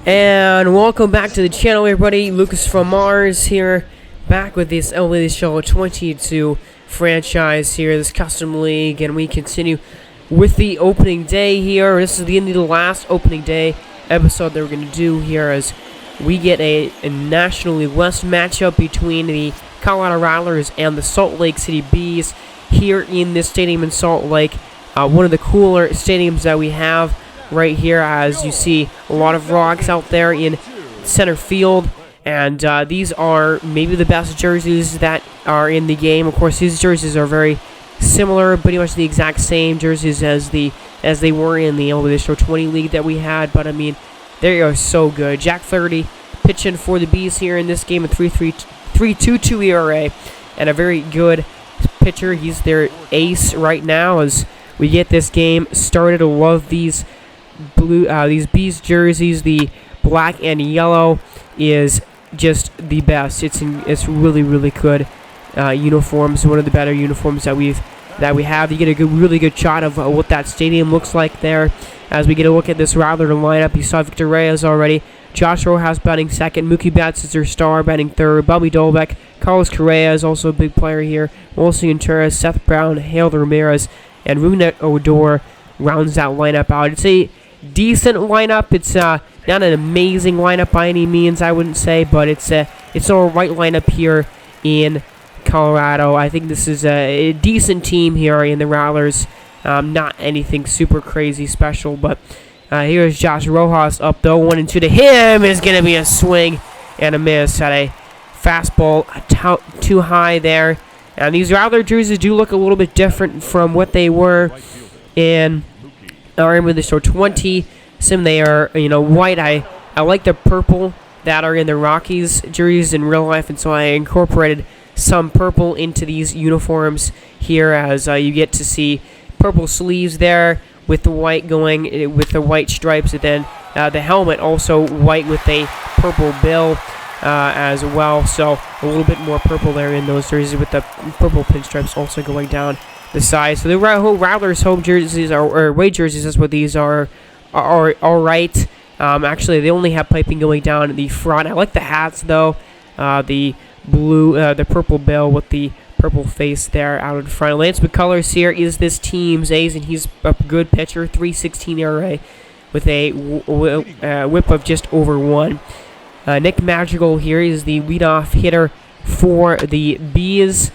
And welcome back to the channel, everybody. Lucas from Mars here, back with this MLB Show 22 franchise here, this custom league, and we continue with the opening day here. This is the end of the last opening day episode that we're going to do here, as we get a National League West matchup between the Colorado Rattlers and the Salt Lake City Bees here in this stadium in Salt Lake. One of the cooler stadiums that we have right here, as you see a lot of rocks out there in center field, and these are maybe the best jerseys that are in the game. Of course, these jerseys are very similar, pretty much the exact same jerseys as they were in the MLB Show 20 league that we had, but I mean, they are so good. Jack Flaherty pitching for the Bees here in this game, a 3.22 ERA, and a very good pitcher. He's their ace right now as we get this game started. I love these these Bees jerseys. The black and yellow is just the best. It's really good uniforms. One of the better uniforms that we have. You get a really good shot of what that stadium looks like there as we get a look at this Rattler lineup. You saw Victor Reyes already. Josh Rojas batting second. Mookie Betts is their star, batting third. Bobby Dolbeck, Carlos Correa is also a big player here. Wilson Contreras, Seth Brown, Harold Ramirez, and Rougned Odor rounds that lineup out. It's a decent lineup. It's not an amazing lineup by any means, I wouldn't say, but it's an alright lineup here in Colorado. I think this is a decent team here in the Rattlers. Not anything super crazy special, but here's Josh Rojas up though. 1-2 to him is going to be a swing and a miss at a fastball too high there. And these Rattler jerseys do look a little bit different from what they were in the Show 20. They are, white. I like the purple that are in the Rockies jerseys in real life, and so I incorporated some purple into these uniforms here, as you get to see purple sleeves there with the white going with the white stripes, and then the helmet also white with a purple bill as well. So a little bit more purple there in those jerseys, with the purple pinstripes also going down the side. So the Rattlers home jerseys or away jerseys, that's what these are all right. Actually, they only have piping going down in the front. I like the hats though. The blue, the purple bill with the purple face there out in front. Lance McCullers here is this team's ace, and he's a good pitcher. 3.16 ERA with a whip of just over 1. Nick Madrigal here is the leadoff hitter for the Bees,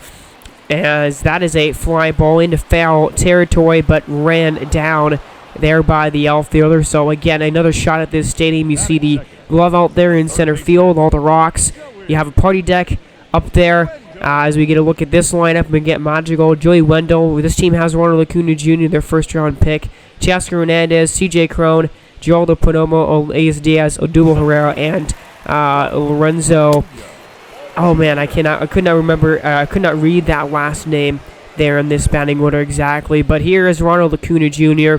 as that is a fly ball into foul territory, but ran down there by the outfielder. So again, another shot at this stadium. You see the glove out there in center field, all the rocks. You have a party deck up there. As we get a look at this lineup, we get Madrigal, Joey Wendell. This team has Ronald Acuna Jr., their first-round pick, Teoscar Hernandez, C.J. Cron, Geraldo Perdomo, Elias Diaz, Odubel Herrera, and Lorenzo. Oh man, I could not remember. I could not read that last name there in this batting order exactly. But here is Ronald Acuna Jr.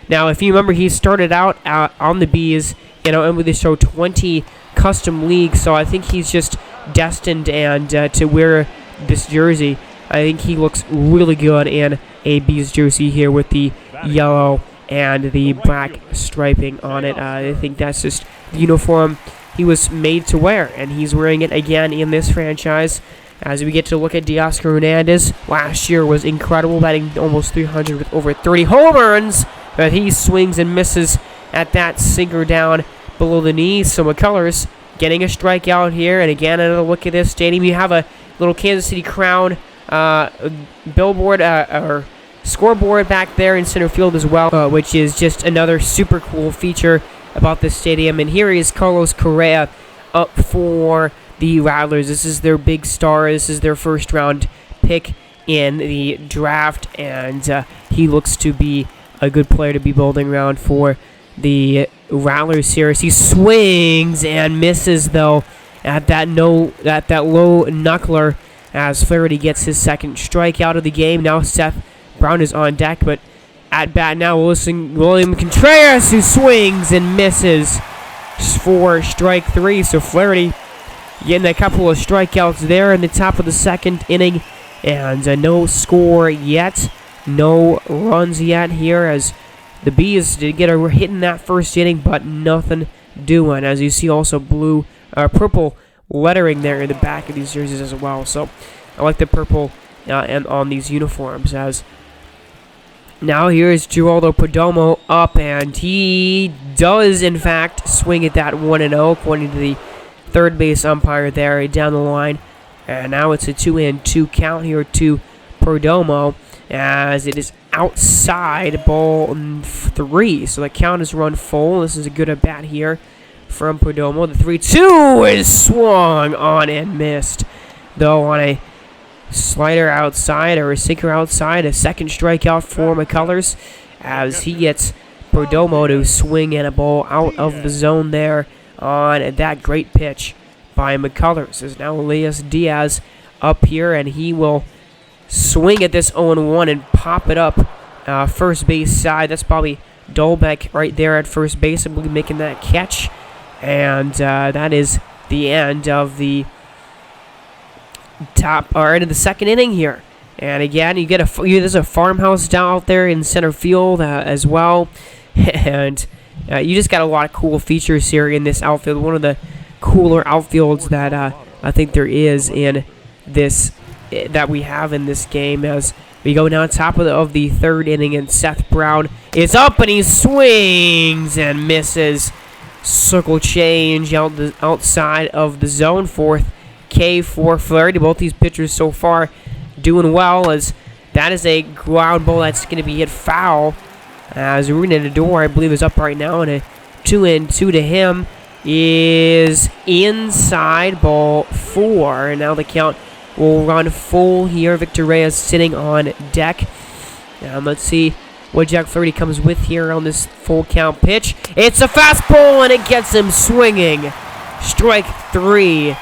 Now, if you remember, he started out on the Bees, with the Show 20 custom league. So I think he's just destined to wear this jersey. I think he looks really good in a Bees jersey here with the yellow and the black striping on it. I think that's just the uniform he was made to wear, and he's wearing it again in this franchise. As we get to look at Teoscar Hernandez, last year was incredible, batting almost 300 with over 30 home runs, but he swings and misses at that sinker down below the knees. So McCullers getting a strikeout here, and again, another look at this stadium. You have a little Kansas City Crown billboard or scoreboard back there in center field as well, which is just another super cool feature about this stadium. And here is Carlos Correa up for the Rattlers. This is their big star. This is their first-round pick in the draft, and he looks to be a good player to be building around for the Rattlers here. He swings and misses though at that low knuckler, as Flaherty gets his second strikeout of the game. Now Seth Brown is on deck, but at bat now William Contreras, who swings and misses for strike 3. So Flaherty getting a couple of strikeouts there in the top of the second inning, and no score yet, no runs yet here, as the Bees did get a hit in that first inning, but nothing doing. As you see, also purple lettering there in the back of these jerseys as well. So I like the purple and on these uniforms. As now here is Geraldo Perdomo up, and he does in fact swing at that 1-0 according to the third base umpire there down the line. And now it's a 2-2 count here to Perdomo, as it is outside ball 3. So the count is run full. This is a good at bat here from Perdomo. The 3-2 is swung on and missed, though, on a slider outside or a sinker outside. A second strikeout for McCullers, as he gets Perdomo to swing at a ball out of the zone there on that great pitch by McCullers. Is now Elias Diaz up here, and he will swing at this 0-1 and pop it up first base side. That's probably Dolbeck right there at first base, I believe, making that catch. And that is the end of the end of the second inning here. And again, there's a farmhouse down out there in center field as well. And you just got a lot of cool features here in this outfield. One of the cooler outfields that I think there is in this that we have in this game. As we go down top of the third inning, and Seth Brown is up, and he swings and misses. Circle change outside of the zone. Fourth K for Flaherty. Both these pitchers so far doing well, as that is a ground ball that's going to be hit foul. As Arena Nador, I believe, is up right now, and a 2-2 to him is inside ball 4. And now the count will run full here. Victor Reyes sitting on deck. And let's see what Jack Flaherty comes with here on this full count pitch. It's a fastball, and it gets him swinging. Strike 3.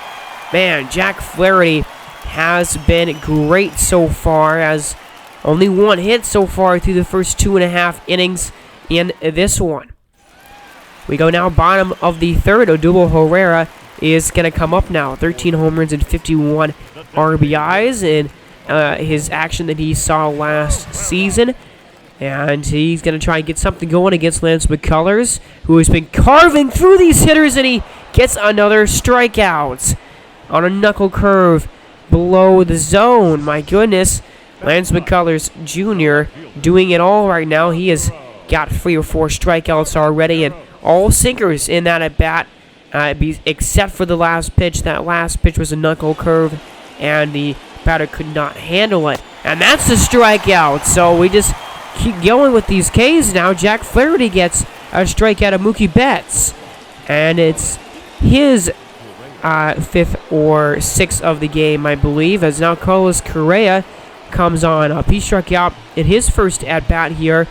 Man, Jack Flaherty has been great so far, as only one hit so far through the first 2.5 innings in this one. We go now bottom of the third. Odubel Herrera is going to come up now. 13 home runs and 51 RBIs in his action that he saw last season. And he's going to try and get something going against Lance McCullers, who has been carving through these hitters, and he gets another strikeout on a knuckle curve below the zone. My goodness, Lance McCullers Jr. doing it all right now. He has got 3 or 4 strikeouts already, and all sinkers in that at-bat, except for the last pitch. That last pitch was a knuckle curve, and the batter could not handle it. And that's the strikeout. So we just keep going with these Ks now. Jack Flaherty gets a strikeout of Mookie Betts, and it's his 5th or 6th of the game, I believe, as now Carlos Correa comes on up. He struck out in his first at-bat here.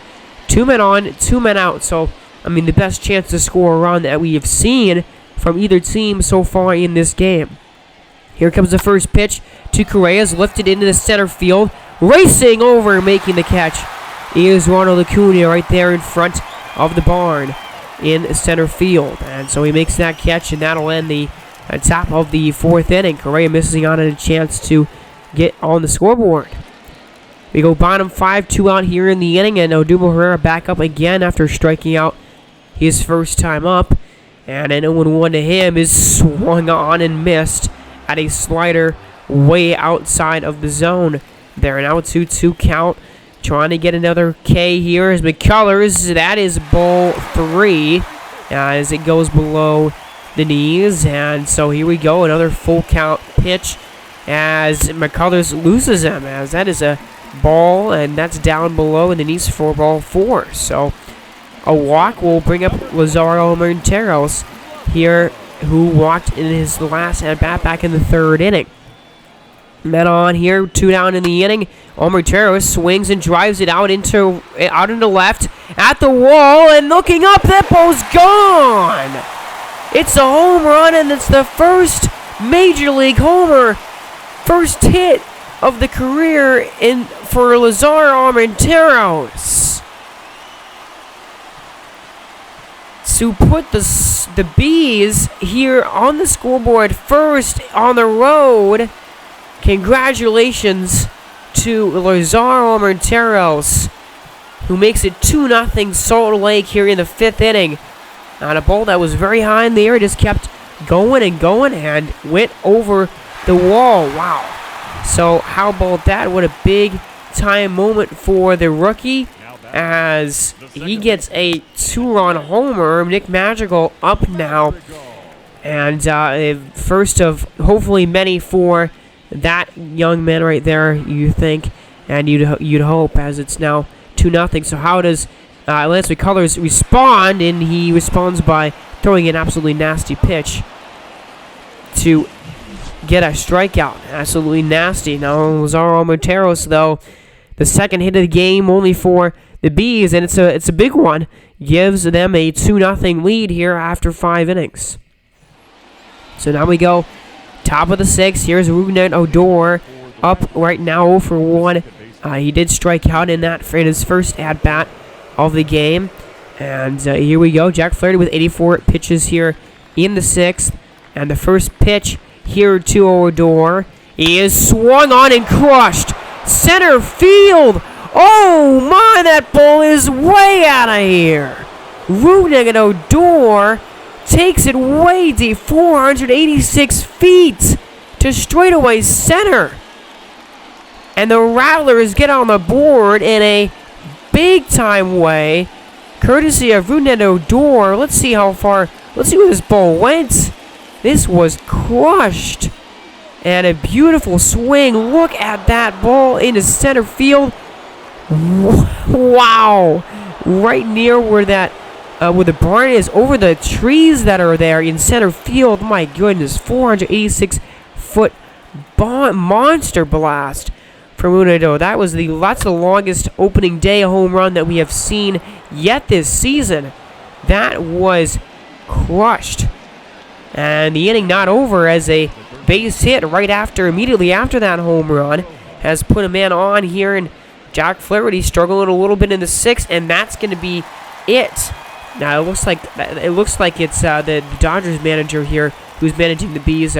2 men on, 2 men out. So, I mean, the best chance to score a run that we have seen from either team so far in this game. Here comes the first pitch to Correa, lifted into the center field. Racing over, making the catch is Ronald Acuna right there in front of the barn in center field. And so he makes that catch, and that'll end the top of the 4th inning. Correa missing on a chance to get on the scoreboard. We go bottom 5, 2 out here in the inning, and Odubel Herrera back up again after striking out his first time up. And an 0-1 to him is swung on and missed at a slider way outside of the zone. There, now 2-2 count. Trying to get another K here is McCullers. That is ball 3 as it goes below the knees. And so here we go, another full count pitch as McCullers loses him, as that is a ball, and that's down below in the knees for ball 4. So a walk will bring up Lazaro Monteros here, who walked in his last at-bat back in the 3rd inning. Men on here, 2 down in the inning. Monteros swings and drives it out into left at the wall, and looking up, that ball's gone. It's a home run, and it's the first Major League homer, first hit of the career for Lazaro Monteros. To put the Bees here on the scoreboard first on the road. Congratulations to Lazaro Monteros, who makes it 2-0 Salt Lake here in the 5th inning. on a ball that was very high in the air. Just kept going and going and went over the wall. Wow. So how about that? What a big time moment for the rookie as he gets a 2-run homer. Nick Magical up now. And first of hopefully many for that young man right there, you think, and you'd hope, as it's now 2-0. So how does Lance McCullers respond? And he responds by throwing an absolutely nasty pitch to get a strikeout. Absolutely nasty. Now Lazaro Monteros, though, the second hit of the game only for the Bees, and it's a big one. Gives them a 2-0 lead here after 5 innings. So now we go top of the 6th. Here's Ruben Odor up right now 0 for 1. He did strike out in his first at-bat of the game. And here we go. Jack Flaherty with 84 pitches here in the 6th. And the first pitch here to Odor is swung on and crushed. Center field. Oh my, that ball is way out of here. Ruben Odor takes it way deep, 486 feet to straightaway center. And the Rattlers get on the board in a big-time way, courtesy of Ruben Odor. Let's see how far, let's see where this ball went. This was crushed. And a beautiful swing. Look at that ball into center field. Wow. Right near where that where the barn is, over the trees that are there in center field. My goodness, 486-foot monster blast from Unedo. That's the longest opening day home run that we have seen yet this season. That was crushed. And the inning not over, as a base hit immediately after that home run has put a man on here, and Jack Flaherty struggling a little bit in the 6th, and that's going to be it. Now it looks like it's the Dodgers manager here, who's managing the Bees,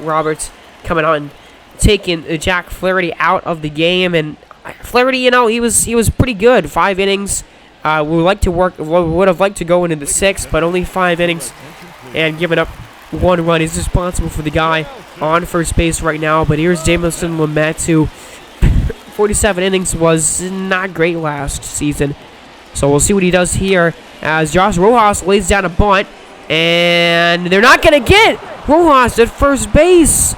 Roberts, coming on and taking Jack Flaherty out of the game. And Flaherty, he was pretty good. 5 innings. Would have liked to go into the 6th, but only 5 innings and giving up 1 run. He's responsible for the guy on first base right now. But here's Jameson Lamet, who 47 innings was not great last season. So we'll see what he does here as Josh Rojas lays down a bunt. And they're not going to get Rojas at first base.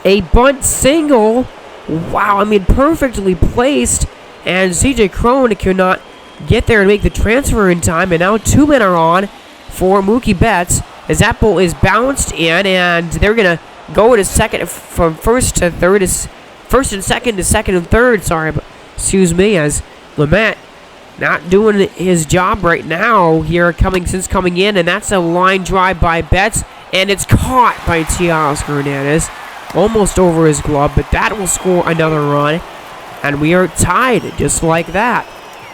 A bunt single. Wow, perfectly placed. And C.J. Crone cannot get there and make the transfer in time. And now 2 men are on for Mookie Betts as that ball is bounced in. And they're going to go to second from first to third. First and second to second and third. Excuse me, as Lamet not doing his job right now here since coming in. And that's a line drive by Betts. And it's caught by Teoscar Hernandez. Almost over his glove, but that will score another run. And we are tied just like that.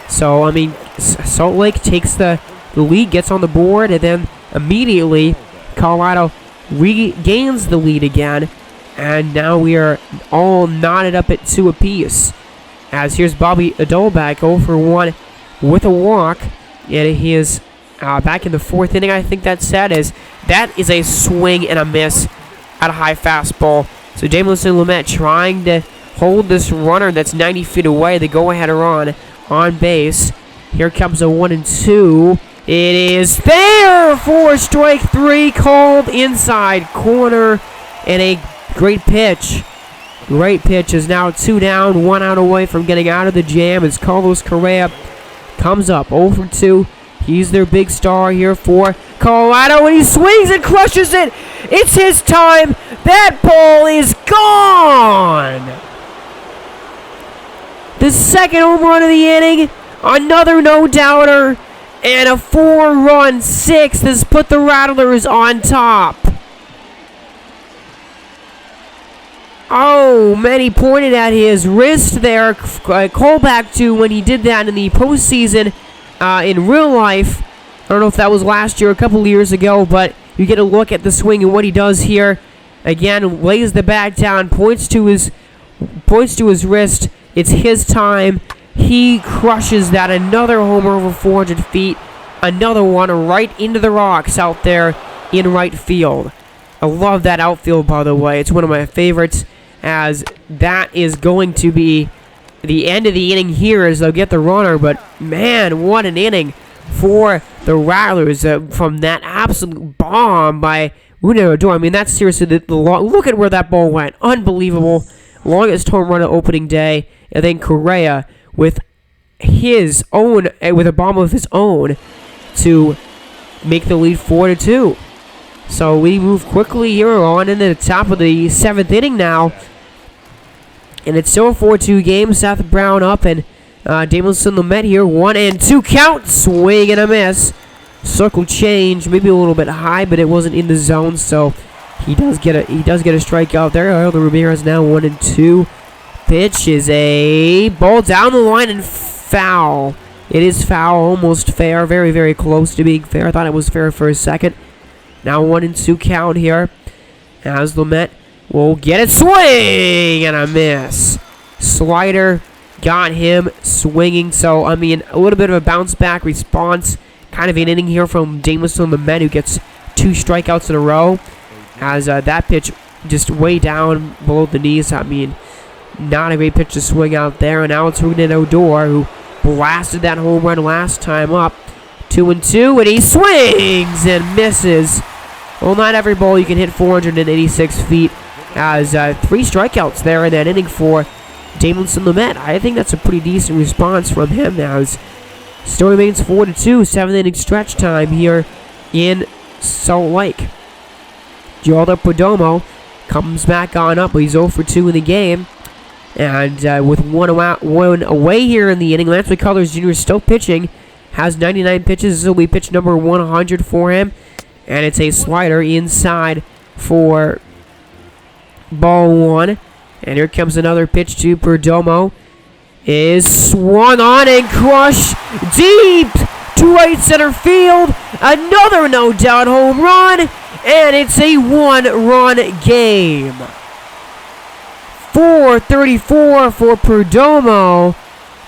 So, Salt Lake takes the lead, gets on the board, and then immediately Colorado regains the lead again. And now we are all knotted up at 2 apiece. As here's Bobby Adolback, 0 for 1 with a walk. And he is back in the 4th inning, I think that is a swing and a miss at a high fastball. So Jameson Lamet trying to hold this runner that's 90 feet away, the go-ahead run on base. Here comes a 1-2. It is there for strike 3, called inside corner, and a great pitch. Great pitch is now 2 down, 1 out away from getting out of the jam as Carlos Correa comes up 0 for 2. He's their big star here for Colorado, and he swings and crushes it. It's his time. That ball is gone. The second home run of the inning, another no-doubter, and a 4-run 6th has put the Rattlers on top. Oh, man, he pointed at his wrist there. Callback to when he did that in the postseason in real life. I don't know if that was last year or a couple of years ago, but you get a look at the swing and what he does here. Again, lays the bat down, points to his wrist. It's his time. He crushes that. Another homer over 400 feet. another one right into the rocks out there in right field. I love that outfield, by the way. It's one of my favorites, as that is going to be the end of the inning here as they'll get the runner. But, man, what an inning for the Rattlers from that absolute bomb by Winnipeg. I mean, that's seriously the look at where that ball went. Unbelievable. Longest home run of opening day. And then Correa with his own, with a bomb of his own to make the lead 4-2. So we move quickly here on into the top of the 7th inning now. And it's still a 4-2 game. Seth Brown up and Damon Lamet here. 1-2 count. Swing and a miss. Circle change. Maybe a little bit high, but it wasn't in the zone. So he does get a strikeout there. Aldo Ramirez now 1-2. Pitch is a ball down the line and foul. It is foul. Almost fair. Very, very close to being fair. I thought it was fair for a second. Now 1-2 count here. As Lamet will get it. Swing and a miss. Slider got him swinging. So, I mean, a little bit of a bounce back response. Kind of an inning here from Jameson Lamet, who gets 2 strikeouts in a row. As that pitch just way down below the knees. I mean, not a great pitch to swing out there. And now it's Ruben Odor, who blasted that home run last time up. 2-2, and he swings and misses. Well, not every ball you can hit 486 feet. As 3 strikeouts there in that inning for Damon Lamet. I think that's a pretty decent response from him. As still remains 4-2, 7th inning stretch time here in Salt Lake. Geraldo Perdomo comes back on up, but he's 0-for-2 in the game. And with one away here in the inning, Lance McCullers Jr. is still pitching. Has 99 pitches. This will be pitch number 100 for him. And it's a slider inside for ball 1. And here comes another pitch to Perdomo. Is swung on and crushed deep to right center field. Another no-doubt home run. And it's a 1-run game. 434 for Perdomo.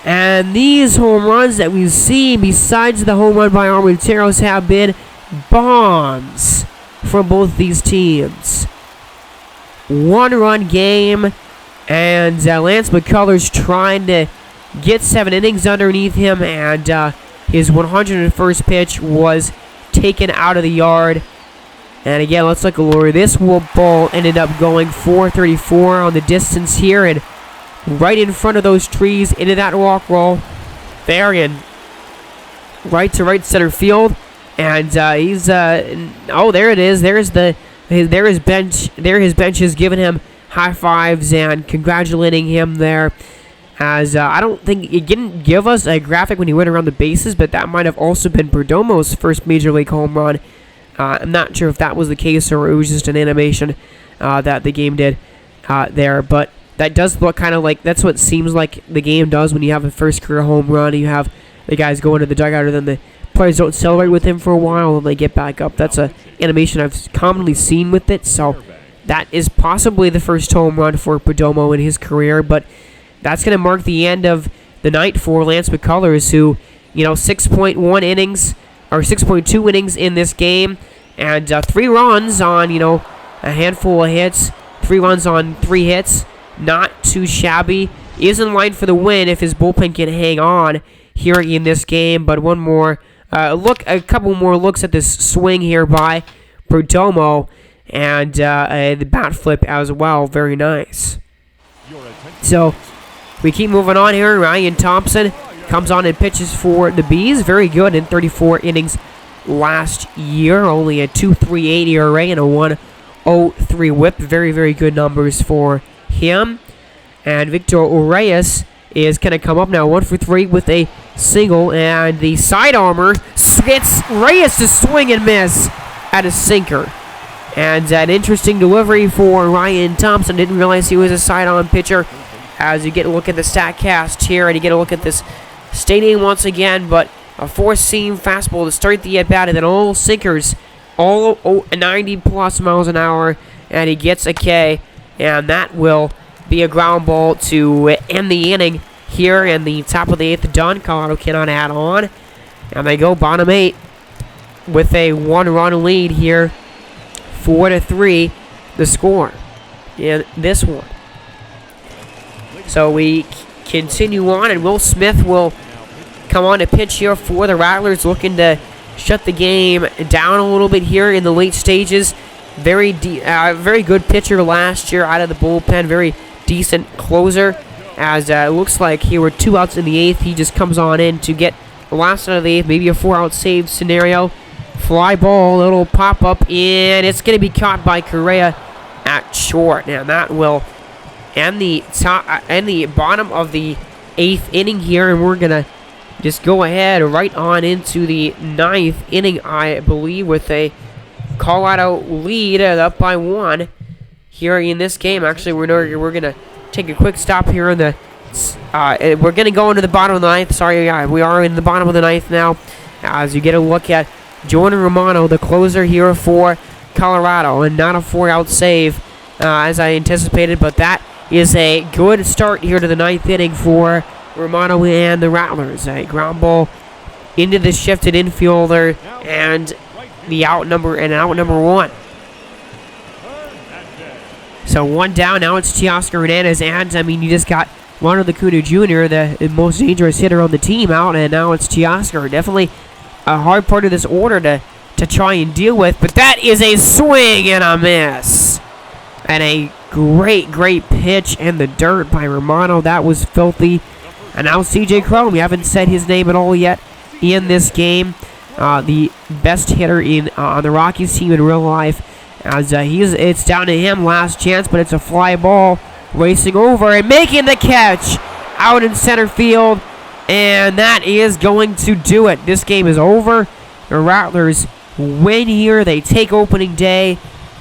And these home runs that we've seen, besides the home run by Armenteros, have been bombs from both these teams. 1-run game, and Lance McCullers trying to get 7 innings underneath him, and his 101st pitch was taken out of the yard. And again, let's look at where this ball ended up going. 434 on the distance here, and right in front of those trees into that rock wall there, and right to right center field. And he's oh, there it is. There's his bench. There his bench is giving him high fives and congratulating him there. As I don't think it didn't give us a graphic when he went around the bases, but that might have also been Perdomo's first major league home run. I'm not sure if that was the case or it was just an animation that the game did there, but that does look kind of like, that's what it seems like the game does when you have a first career home run and you have the guys go into the dugout, and then the players don't celebrate with him for a while and they get back up. That's a animation I've commonly seen with it, so that is possibly the first home run for Perdomo in his career, but that's going to mark the end of the night for Lance McCullers, who, 6.1 innings, or 6.2 innings in this game, and 3 runs on, a handful of hits, 3 runs on 3 hits, not too shabby. Is in line for the win if his bullpen can hang on here in this game, but one more a couple more looks at this swing here by Perdomo, and the bat flip as well, very nice. So we keep moving on here. Ryan Thompson comes on and pitches for the Bees. Very good in 34 innings last year. Only a 2.38 ERA and a 1.03 whip. Very, very good numbers for him. And Victor Urias is going to come up now 1 for 3 with a single. And the side armor gets Reyes to swing and miss at a sinker. And an interesting delivery for Ryan Thompson. Didn't realize he was a side-on pitcher. As you get a look at the StatCast here, and you get a look at this stadium once again, but a 4-seam fastball to start the at-bat, and then all sinkers, all 90-plus miles an hour, and he gets a K, and that will be a ground ball to end the inning here in the top of the 8th done. Colorado cannot add on, and they go bottom 8. with a 1-run lead here. 4-3 the score in this one. So we continue on, and Will Smith will come on to pitch here for the Rattlers, looking to shut the game down a little bit here in the late stages. Very good pitcher last year out of the bullpen. Very decent closer. As it looks like here were 2 outs in the 8th. He just comes on in to get the last out of the 8th. Maybe a 4-out save scenario. Fly ball, little pop up, and it's going to be caught by Correa at short. Now that will end the bottom of the 8th inning here, and we're going to just go ahead right on into the 9th inning, I believe, with a call-out lead up by 1 here in this game. Actually, we're going to take a quick stop here in the we're going to go into the bottom of the 9th. Sorry, we are in the bottom of the 9th now, as you get a look at Jordan Romano, the closer here for Colorado, and not a 4-out save as I anticipated, but that is a good start here to the 9th inning for Romano and the Rattlers. A ground ball into the shifted infielder, and out number 1. So 1 down. Now it's Teoscar Hernandez, and I mean, you just got Ronald Acuna Jr., the most dangerous hitter on the team, out, and now it's Teoscar. Definitely a hard part of this order to try and deal with, but that is a swing and a miss. And a great pitch in the dirt by Romano. That was filthy. And now CJ Cron, we haven't said his name at all yet in this game. The best hitter on the Rockies team in real life. As it's down to him, last chance, but it's a fly ball. Racing over and making the catch out in center field. And that is going to do it. This game is over. The Rattlers win here. They take opening day.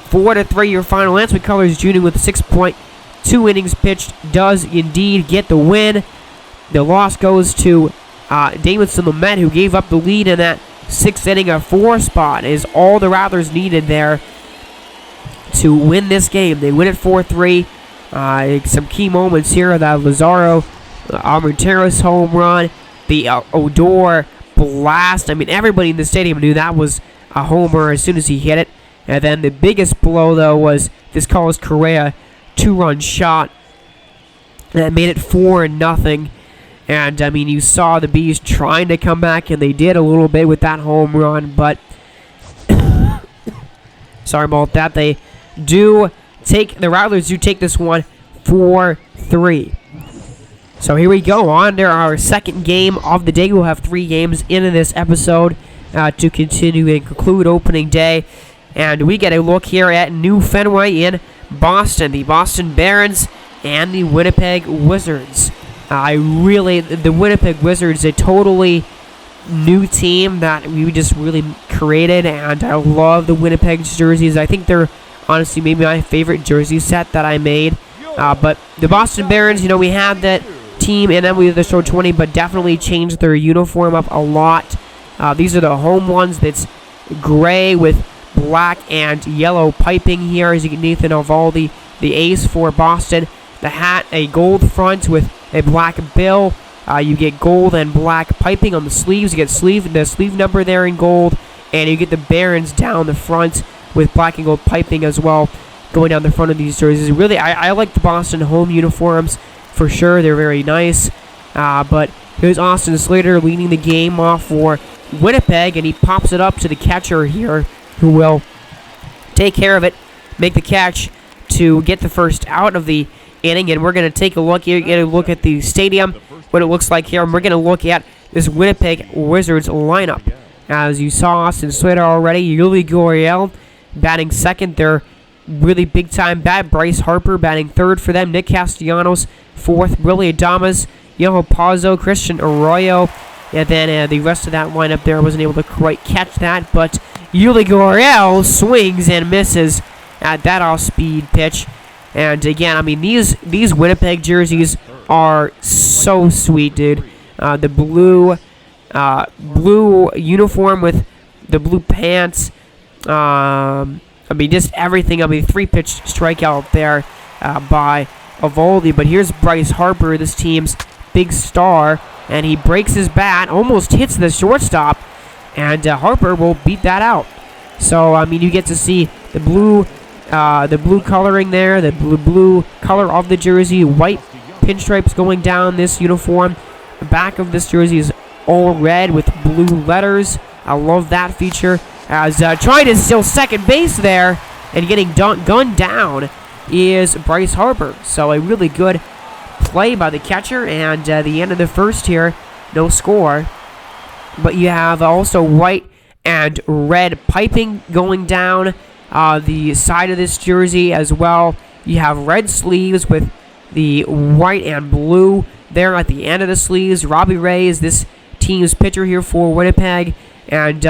4-3 your final. Lance McCullers Jr. with 6.2 innings pitched does indeed get the win. The loss goes to Davidson Lamet, who gave up the lead in that 6th inning. A 4 spot is all the Rattlers needed there to win this game. They win it 4-3. Some key moments here. That Lazaro Armenteros home run, the Odor blast. I mean, everybody in the stadium knew that was a homer as soon as he hit it. And then the biggest blow, though, was this Carlos Correa 2-run shot that made it 4-0. And, I mean, you saw the Bees trying to come back, and they did a little bit with that home run, but sorry about that. The Rattlers do take this one 4-3. So here we go on to our second game of the day. We'll have 3 games into this episode to continue and conclude opening day. And we get a look here at New Fenway in Boston. The Boston Barons and the Winnipeg Wizards. The Winnipeg Wizards, a totally new team that we just really created. And I love the Winnipeg jerseys. I think they're honestly maybe my favorite jersey set that I made. But the Boston Barons, we had that team in MLB The Show 20, but definitely changed their uniform up a lot. These are the home ones. That's gray with black and yellow piping here. As you get Nathan Eovaldi, the ace for Boston. The hat, a gold front with a black bill. You get gold and black piping on the sleeves. You get the sleeve number there in gold, and you get the Barons down the front with black and gold piping as well, going down the front of these jerseys. Really, I like the Boston home uniforms for sure. They're very nice. But here's Austin Slater leading the game off for Winnipeg, and he pops it up to the catcher here, who will take care of it, make the catch to get the first out of the inning. And we're going to take a look here, get a look at the stadium, what it looks like here, and we're going to look at this Winnipeg Wizards lineup. As you saw, Austin Slater already, Yuli Gurriel batting second. They're really big-time bat. Bryce Harper batting third for them. Nick Castellanos fourth. Willie Adames, Yoho Pazzo, Christian Arroyo. And then the rest of that lineup there wasn't able to quite catch that. But Yuli Gurriel swings and misses at that off-speed pitch. And again, I mean, these Winnipeg jerseys are so sweet, dude. The blue uniform with the blue pants. I mean, just everything. I mean, 3-pitch strikeout there by Eovaldi. But here's Bryce Harper, this team's big star, and he breaks his bat, almost hits the shortstop, and Harper will beat that out. So I mean, you get to see the blue coloring there, the blue color of the jersey, white pinstripes going down this uniform. The back of this jersey is all red with blue letters. I love that feature. As trying to steal second base there and getting gunned down is Bryce Harper. So a really good play by the catcher, and the end of the first here, no score. But you have also white and red piping going down the side of this jersey as well. You have red sleeves with the white and blue there at the end of the sleeves. Robbie Ray is this team's pitcher here for Winnipeg, and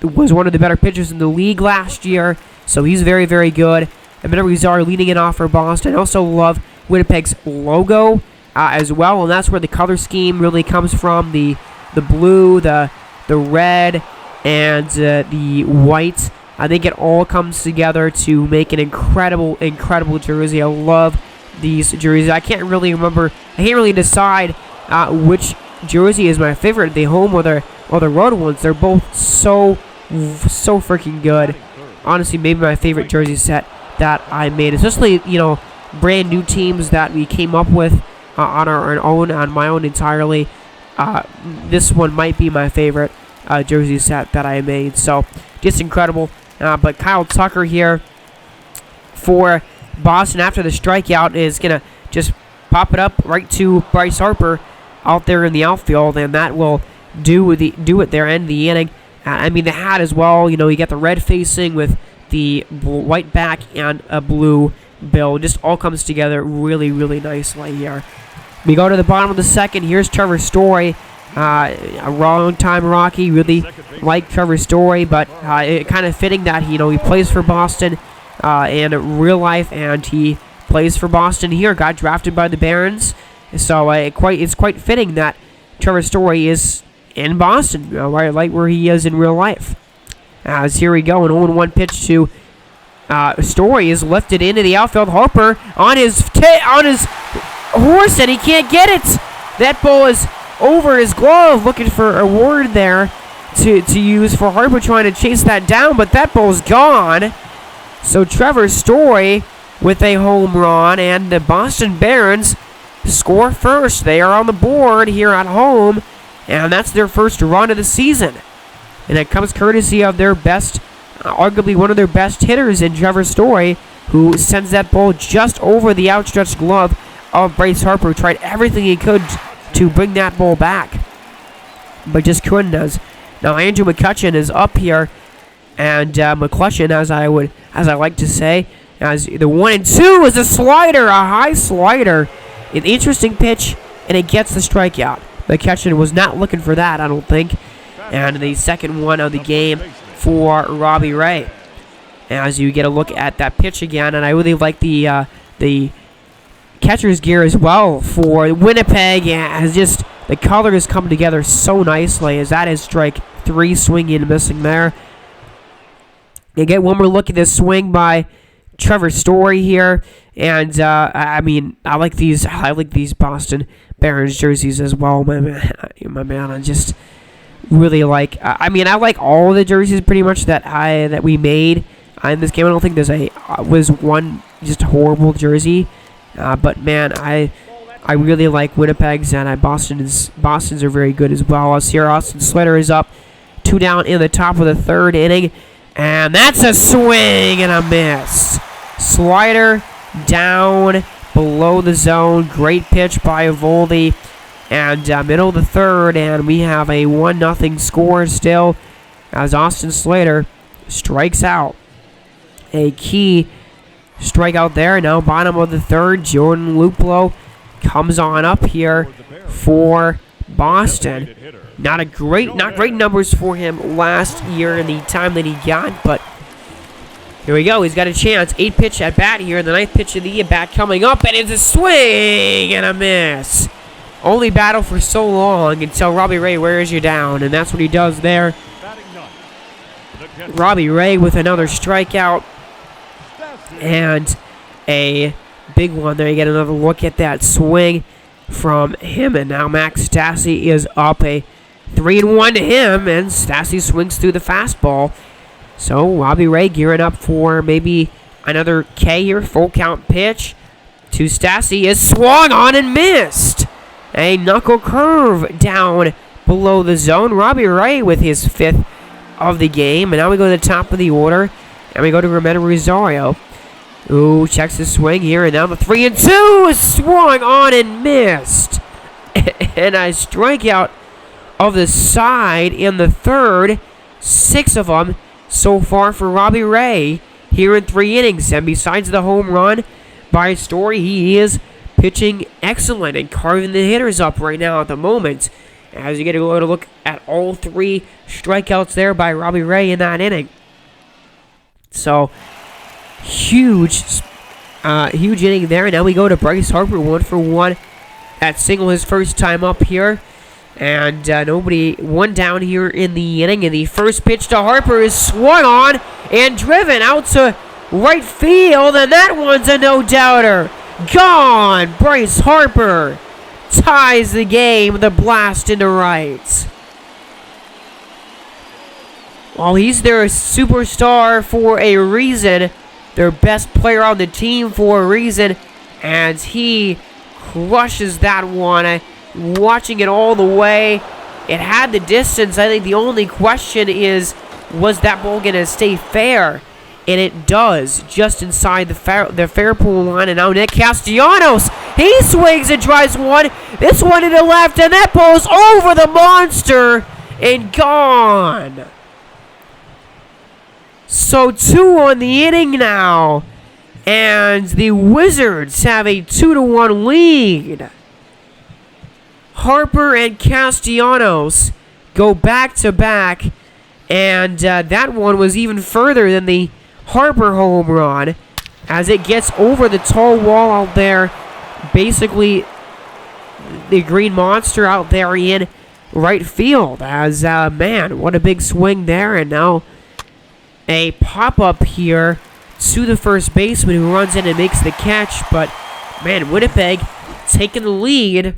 was one of the better pitchers in the league last year, so he's very, very good. And Winnipeg Wizards are leading it off for Boston. I also love Winnipeg's logo as well, and that's where the color scheme really comes from. The blue, the red, and the white. I think it all comes together to make an incredible, incredible jersey. I love these jerseys. I can't really decide which jersey is my favorite, the home or the road ones. They're both so freaking good. Honestly, maybe my favorite jersey set that I made, especially, you know, brand new teams that we came up with on our own, on my own entirely. This one might be my favorite jersey set that I made. So just incredible. But Kyle Tucker here for Boston after the strikeout is gonna just pop it up right to Bryce Harper out there in the outfield, and that will do it there, end the inning. I mean, the hat as well. You know, you got the red facing with the white back and a blue bill. Just all comes together really, really nicely here. We go to the bottom of the second. Here's Trevor Story. A long time Rocky. Really like Trevor Story, but it kind of fitting that he plays for Boston in real life, and he plays for Boston here. Got drafted by the Barons, so it's quite fitting that Trevor Story is in Boston, right, like where he is in real life. As here we go, an 0-1 pitch to Story is lifted into the outfield. Harper on his horse, and he can't get it. That ball is over his glove, looking for a word there to use for Harper, trying to chase that down, but that ball's gone. So Trevor Story with a home run, and the Boston Barons score first. They are on the board here at home, and that's their first run of the season. And it comes courtesy of their best, arguably one of their best hitters in Trevor Story, who sends that ball just over the outstretched glove of Bryce Harper. Tried everything he could to bring that ball back, but just couldn't. Now Andrew McCutcheon is up here, and McCutcheon, as I like to say, as the 1-2 is a slider, a high slider, an interesting pitch, and it gets the strikeout. McCutcheon was not looking for that, I don't think. And the second one of the game for Robbie Ray. As you get a look at that pitch again, and I really like the catcher's gear as well for Winnipeg. As just the colors come together so nicely, as that is strike 3, swinging and missing there. You get one more look at this swing by Trevor Story here, and I mean, I like these Boston Barons jerseys as well, my man. I just really like. I mean, I like all the jerseys pretty much that we made in this game. I don't think there's was one just horrible jersey, but man, I really like Winnipeg's, and Boston's are very good as well. Us here, Austin Slater is up, 2 down in the top of the third inning, and that's a swing and a miss. Slider down below the zone. Great pitch by Eovaldi. And middle of the third, and we have a 1-0 score still as Austin Slater strikes out. A key strikeout there. Now bottom of the third, Jordan Luplow comes on up here for Boston. Not great numbers for him last year in the time that he got, but here we go. He's got a chance. 8 pitch at bat here. The 9th pitch of the at bat coming up, and it's a swing and a miss. Only battle for so long until Robbie Ray wears you down, and that's what he does there. Robbie Ray with another strikeout and a big one there. You get another look at that swing from him, and now Max Stassi is up, a 3-1 to him, and Stassi swings through the fastball. So Robbie Ray gearing up for maybe another K here. Full count pitch to Stassi is swung on and missed. A knuckle curve down below the zone. Robbie Ray with his 5th of the game. And now we go to the top of the order. And we go to Romero Rosario. Ooh, checks his swing here. And now the 3-2 is swung on and missed. And a strikeout of the side in the 3rd. 6 of them so far for Robbie Ray here in 3 innings. And besides the home run by Story, he is pitching excellent and carving the hitters up right now at the moment. As you get a look at all 3 strikeouts there by Robbie Ray in that inning. So, huge inning there. Now we go to Bryce Harper, 1 for 1. That single his first time up here. And nobody, 1 down here in the inning. And the first pitch to Harper is swung on and driven out to right field. And that one's a no-doubter. Gone! Bryce Harper ties the game with a blast into right. Well, he's their superstar for a reason. Their best player on the team for a reason. And he crushes that one. Watching it all the way. It had the distance. I think the only question is, was that ball going to stay fair? And it does, just inside the fair pool line. And now Nick Castellanos, he swings and drives one. This one to the left, and that ball's over the monster and gone. So 2 on the inning now. And the Wizards have a 2-1 lead. Harper and Castellanos go back-to-back. And that one was even further than the Harper home run, as it gets over the tall wall out there. Basically, the green monster out there in right field. As, man, what a big swing there. And now a pop-up here to the first baseman, who runs in and makes the catch. But, man, Winnipeg taking the lead,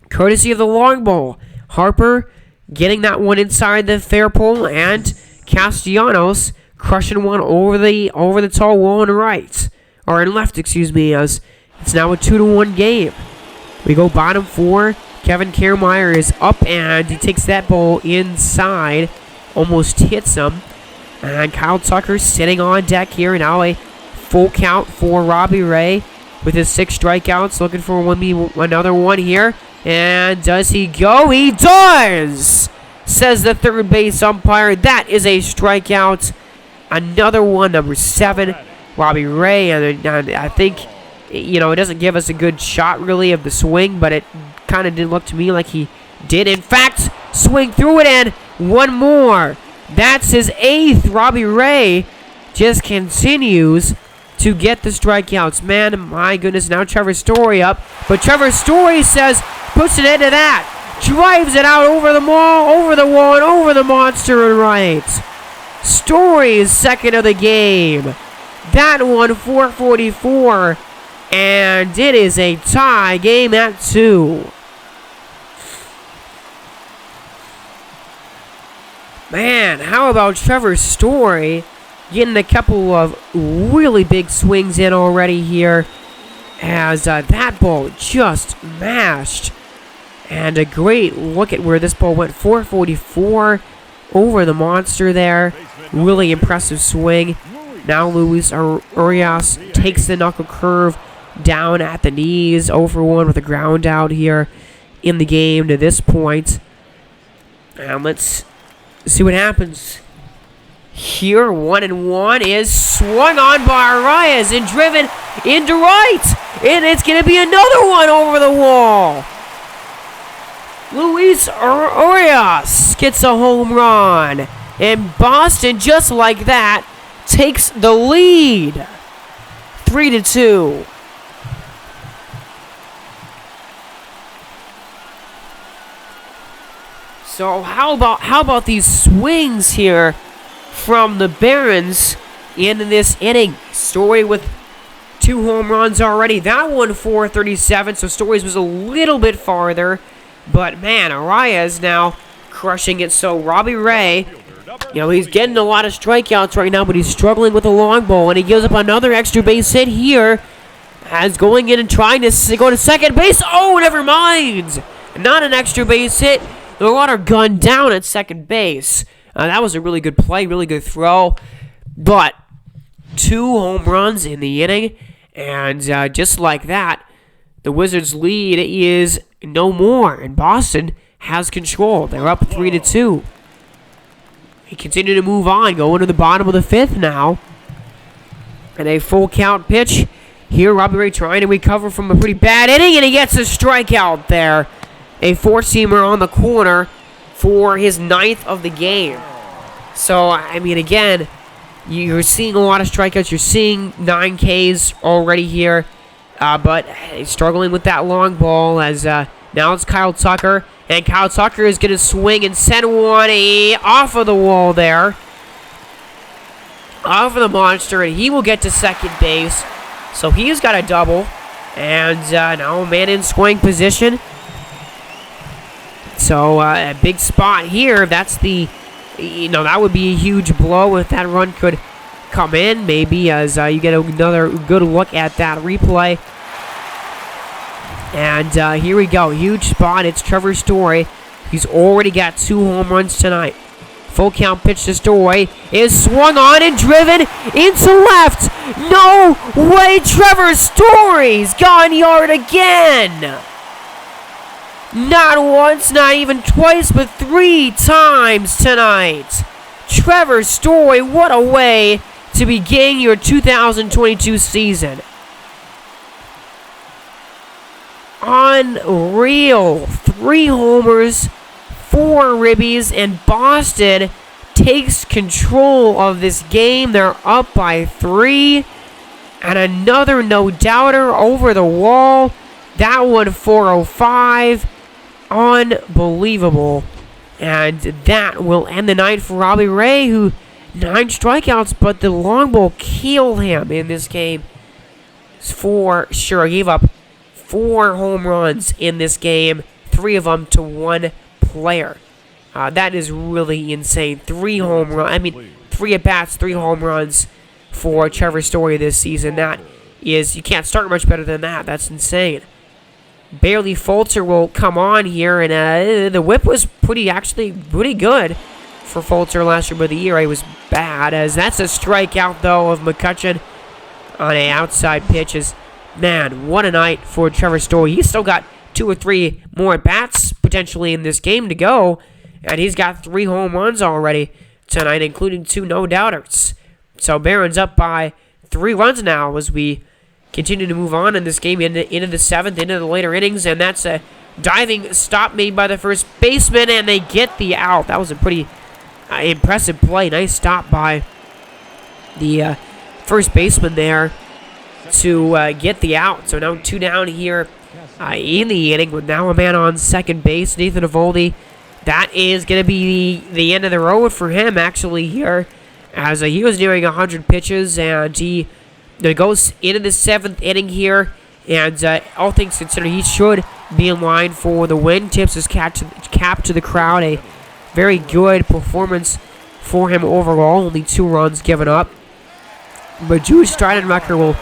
courtesy of the long ball. Harper getting that one inside the fair pole, and Castellanos crushing one over the tall wall in right, or in left, excuse me, as it's now a 2-1 game. We go bottom 4. Kevin Kiermaier is up, and he takes that ball inside, almost hits him. And Kyle Tucker sitting on deck here. Now a full count for Robbie Ray with his 6 strikeouts, looking for another one here. And does he go? He does! Says the third base umpire. That is a strikeout. Another one, number 7, Robbie Ray. And I think, it doesn't give us a good shot, really, of the swing, but it kind of didn't look to me like he did, in fact, swing through it, and one more. That's his 8th. Robbie Ray just continues to get the strikeouts. Man, my goodness, now Trevor Story up. But Trevor Story says, puts an end to that. Drives it out over the wall, and over the monster and right. Story is 2nd of the game. That one, 444. And it is a tie game at 2. Man, how about Trevor Story getting a couple of really big swings in already here, as that ball just mashed. And a great look at where this ball went, 444 over the monster there. Really impressive swing. Now Luis Urias takes the knuckle curve down at the knees. 0 for 1 with a ground out here in the game to this point. And let's see what happens here. 1-1 is swung on by Arias and driven into right. And it's going to be another one over the wall. Luis Urias gets a home run. And Boston, just like that, takes the lead. 3-2. So how about these swings here from the Barons in this inning? Story with 2 home runs already. That one 437, so Stories was a little bit farther. But, man, Arias now crushing it. So, Robbie Ray, he's getting a lot of strikeouts right now, but he's struggling with the long ball. And he gives up another extra base hit here as going in and trying to go to second base. Oh, never mind. Not an extra base hit. The runner gunned down at second base. That was a really good play, really good throw. But 2 home runs in the inning. And just like that, the Wizards' lead is no more. And Boston has control. They're up 3-2. They continue to move on, going to the bottom of the 5th now. And a full count pitch. Here, Robbie Ray trying to recover from a pretty bad inning, and he gets a strikeout there. A 4-seamer on the corner for his 9th of the game. So, I mean, again, you're seeing a lot of strikeouts. You're seeing 9 Ks already here. But he's struggling with that long ball as now it's Kyle Tucker. And Kyle Tucker is going to swing and send one off of the wall there. Off of the monster, and he will get to second base. So he's got a double. And now a man in scoring position. So a big spot here. That's the, that would be a huge blow if that run could come in. Maybe as you get another good look at that replay. And here we go. Huge spot. It's Trevor Story. He's already got 2 home runs tonight. Full count pitch to Story is swung on and driven into left. No way. Trevor Story's gone yard again. Not once, not even twice, but 3 times tonight. Trevor Story, what a way to begin your 2022 season. Unreal. 3 homers, 4 ribbies, and Boston takes control of this game. They're up by 3. And another no-doubter over the wall. That one 405. Unbelievable. And that will end the night for Robbie Ray, who 9 strikeouts, but the long ball killed him in this game. For sure, gave up 4 home runs in this game, 3 of them to 1 player. That is really insane. 3 at-bats, 3 home runs for Trevor Story this season. That is, you can't start much better than that. That's insane. Barely Fulter will come on here, and the whip was pretty good for Fulter last year, but the ERA was bad, as that's a strikeout, though, of McCutcheon on an outside pitch. Man, what a night for Trevor Story. He's still got 2 or 3 more at-bats potentially in this game to go, and he's got 3 home runs already tonight, including 2 no-doubters. So Barron's up by 3 runs now as we continue to move on in this game into the 7th, into the later innings, and that's a diving stop made by the first baseman, and they get the out. That was a pretty impressive play. Nice stop by the first baseman there to get the out. So now 2 down here in the inning with now a man on second base, Nathan Eovaldi. That is going to be the end of the road for him, actually, here, as he was nearing 100 pitches, and he goes into the 7th inning here, and all things considered, he should be in line for the win. Tips his cap to the crowd. A very good performance for him overall. Only 2 runs given up. But Julius Steidenrecker will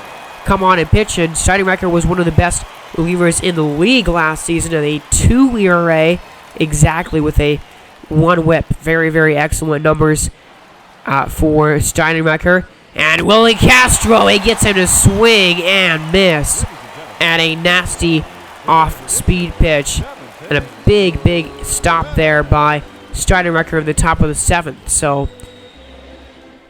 come on and pitch, and Steidenrecker was one of the best relievers in the league last season at a 2 ERA, exactly with a 1 whip. Very, very excellent numbers for Steidenrecker. And Willie Castro, he gets him to swing and miss at a nasty off-speed pitch. And a big, big stop there by Steidenrecker in the top of the 7th. So,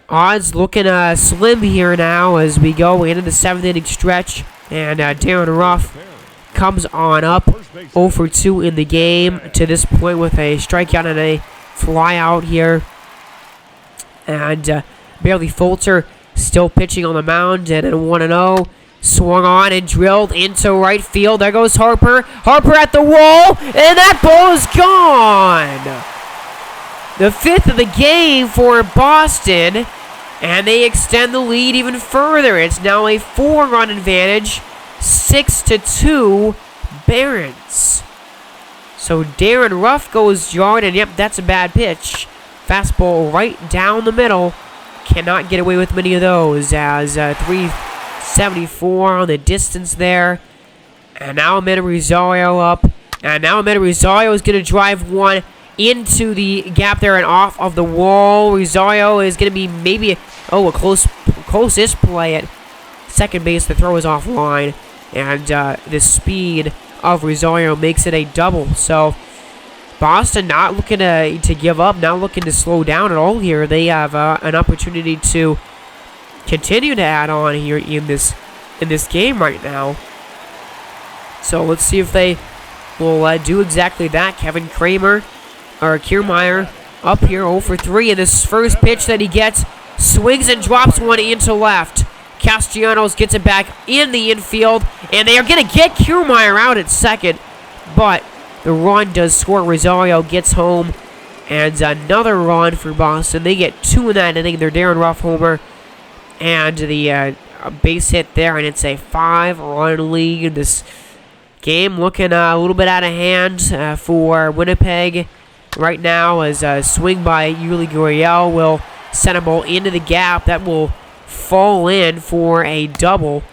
odds looking slim here now as we go into the 7th inning stretch. And Darren Ruff comes on up 0 for 2 in the game to this point with a strikeout and a flyout here. And Barely Fulter still pitching on the mound, and at 1-0, swung on and drilled into right field. There goes Harper. Harper at the wall, and that ball is gone. The 5th of the game for Boston, and they extend the lead even further. It's now a 4-run advantage, 6-2 Barons. So Darren Ruff goes yard, and yep, that's a bad pitch. Fastball right down the middle. Cannot get away with many of those, as 374 on the distance there. And now Amed Rosario up. And now Amed Rosario is going to drive one into the gap there and off of the wall. Rosario is going to be maybe a closest play at second base. The throw is offline. And the speed of Rosario makes it a double. So Boston not looking to give up, not looking to slow down at all here. They have an opportunity to continue to add on here in this game right now. So let's see if they will do exactly that. Kevin Kiermaier up here 0 for 3, and this first pitch that he gets swings and drops one into left. Castellanos gets it back in the infield, and they are going to get Kiermaier out at second, but the run does score. Rosario gets home, and another run for Boston. They get 2 in that inning. Their Darren Ruff homer and the base hit there, and it's a 5-run lead. This game looking a little bit out of hand for Winnipeg right now, as a swing by Yuli Gurriel will send a ball into the gap. That will fall in for a double.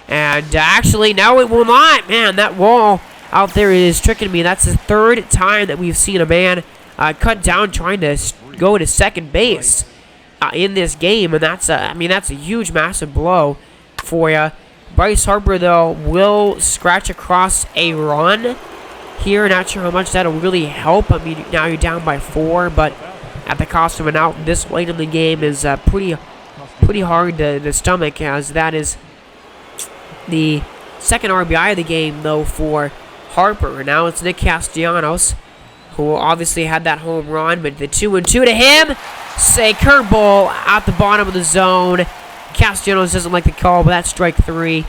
And actually, no, it will not. Man, that wall out there is tricking me. That's the third time that we've seen a man cut down trying to go to second base in this game, and that's a huge, massive blow for you. Bryce Harper, though, will scratch across a run here. Not sure how much that'll really help. I mean, now you're down by 4, but at the cost of an out this late in the game is pretty hard to stomach, as that is the second RBI of the game, though, for Harper. Now it's Nick Castellanos, who obviously had that home run, but the 2-2 to him. Say curveball out the bottom of the zone. Castellanos doesn't like the call, but that's strike 3,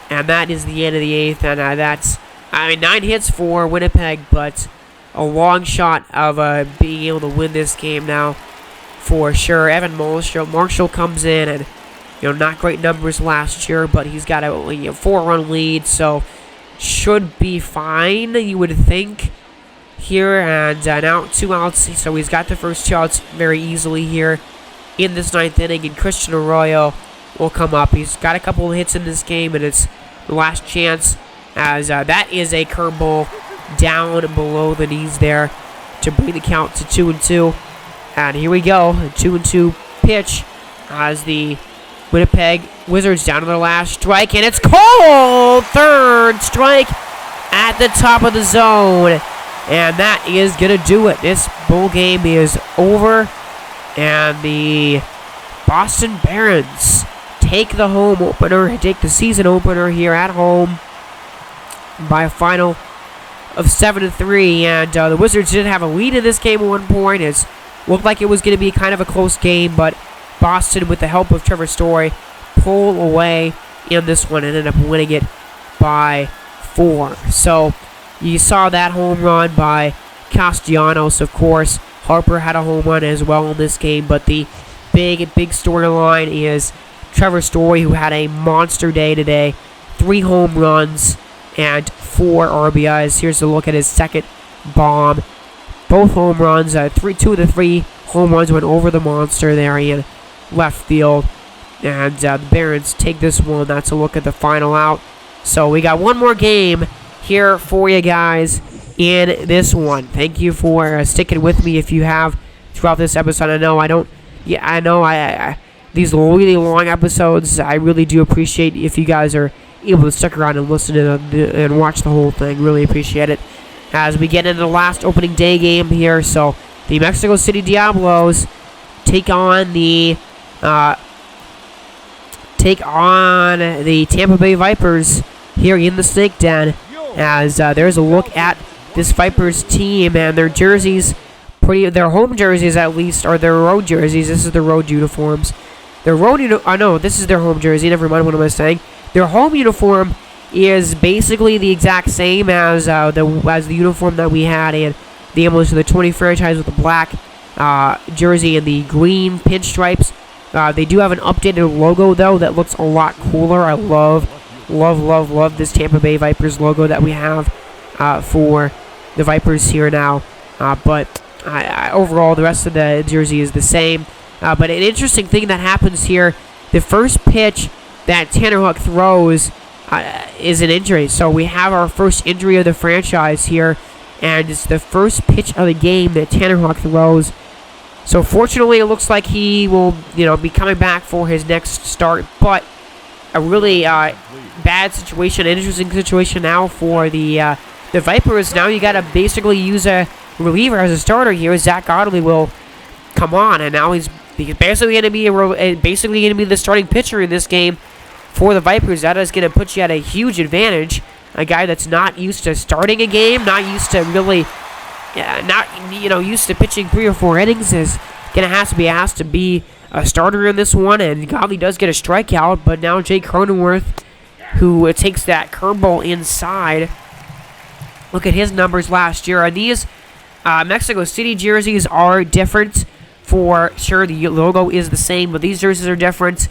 and that is the end of the 8th. And that's 9 hits for Winnipeg, but a long shot of being able to win this game now for sure. Evan Marshall comes in, and not great numbers last year, but he's got a 4-run lead, so should be fine, you would think, here. And now 2 outs, so he's got the first 2 outs very easily here in this 9th inning, and Christian Arroyo will come up. He's got a couple of hits in this game, and it's the last chance, as that is a curveball down below the knees there to bring the count to 2-2. And here we go, a 2-2 pitch as the Winnipeg Wizards down to their last strike, and it's called. Third strike at the top of the zone, and that is going to do it. This bowl game is over, and the Boston Barons take the season opener here at home by a final of 7-3, and the Wizards did have a lead in this game at one point. It looked like it was going to be kind of a close game, but Boston, with the help of Trevor Story, pulled away in this one and ended up winning it by 4. So you saw that home run by Castellanos, of course. Harper had a home run as well in this game, but the big storyline is Trevor Story, who had a monster day today. 3 home runs and 4 RBIs. Here's a look at his second bomb. Both home runs, 2 of the 3 home runs went over the monster there in left field. And the Barons take this one. That's a look at the final out. So we got one more game here for you guys in this one. Thank you for sticking with me if you have throughout this episode. I know these really long episodes, I really do appreciate if you guys are able to stick around and listen and watch the whole thing. Really appreciate it. As we get into the last opening day game here, so the Mexico City Diablos take on the Tampa Bay Vipers here in the Snake Den. As there's a look at this Vipers team and their jerseys, their home jerseys at least, or their road jerseys. This is their road uniforms. This is their home jersey. Never mind. What am I saying? Their home uniform is basically the exact same as the uniform that we had in the Emblem of the 20 franchise, with the black jersey and the green pinstripes. They do have an updated logo, though, that looks a lot cooler. I love this Tampa Bay Vipers logo that we have for the Vipers here now. But overall, the rest of the jersey is the same. But an interesting thing that happens here, the first pitch that Tanner Houck throws is an injury. So we have our first injury of the franchise here, and it's the first pitch of the game that Tanner Houck throws. So fortunately, it looks like he will, be coming back for his next start. But a really bad situation, interesting situation now for the Vipers. Now you got to basically use a reliever as a starter here. Zach Godley will come on, and now he's basically going to be the starting pitcher in this game for the Vipers. That is going to put you at a huge advantage. A guy that's not used to starting a game, not used to really, used to pitching 3 or 4 innings, is going to have to be asked to be a starter in this one. And Godley does get a strikeout, but now Jake Cronenworth, who takes that curveball inside. Look at his numbers last year. And these Mexico City jerseys are different. For sure, the logo is the same, but these jerseys are different.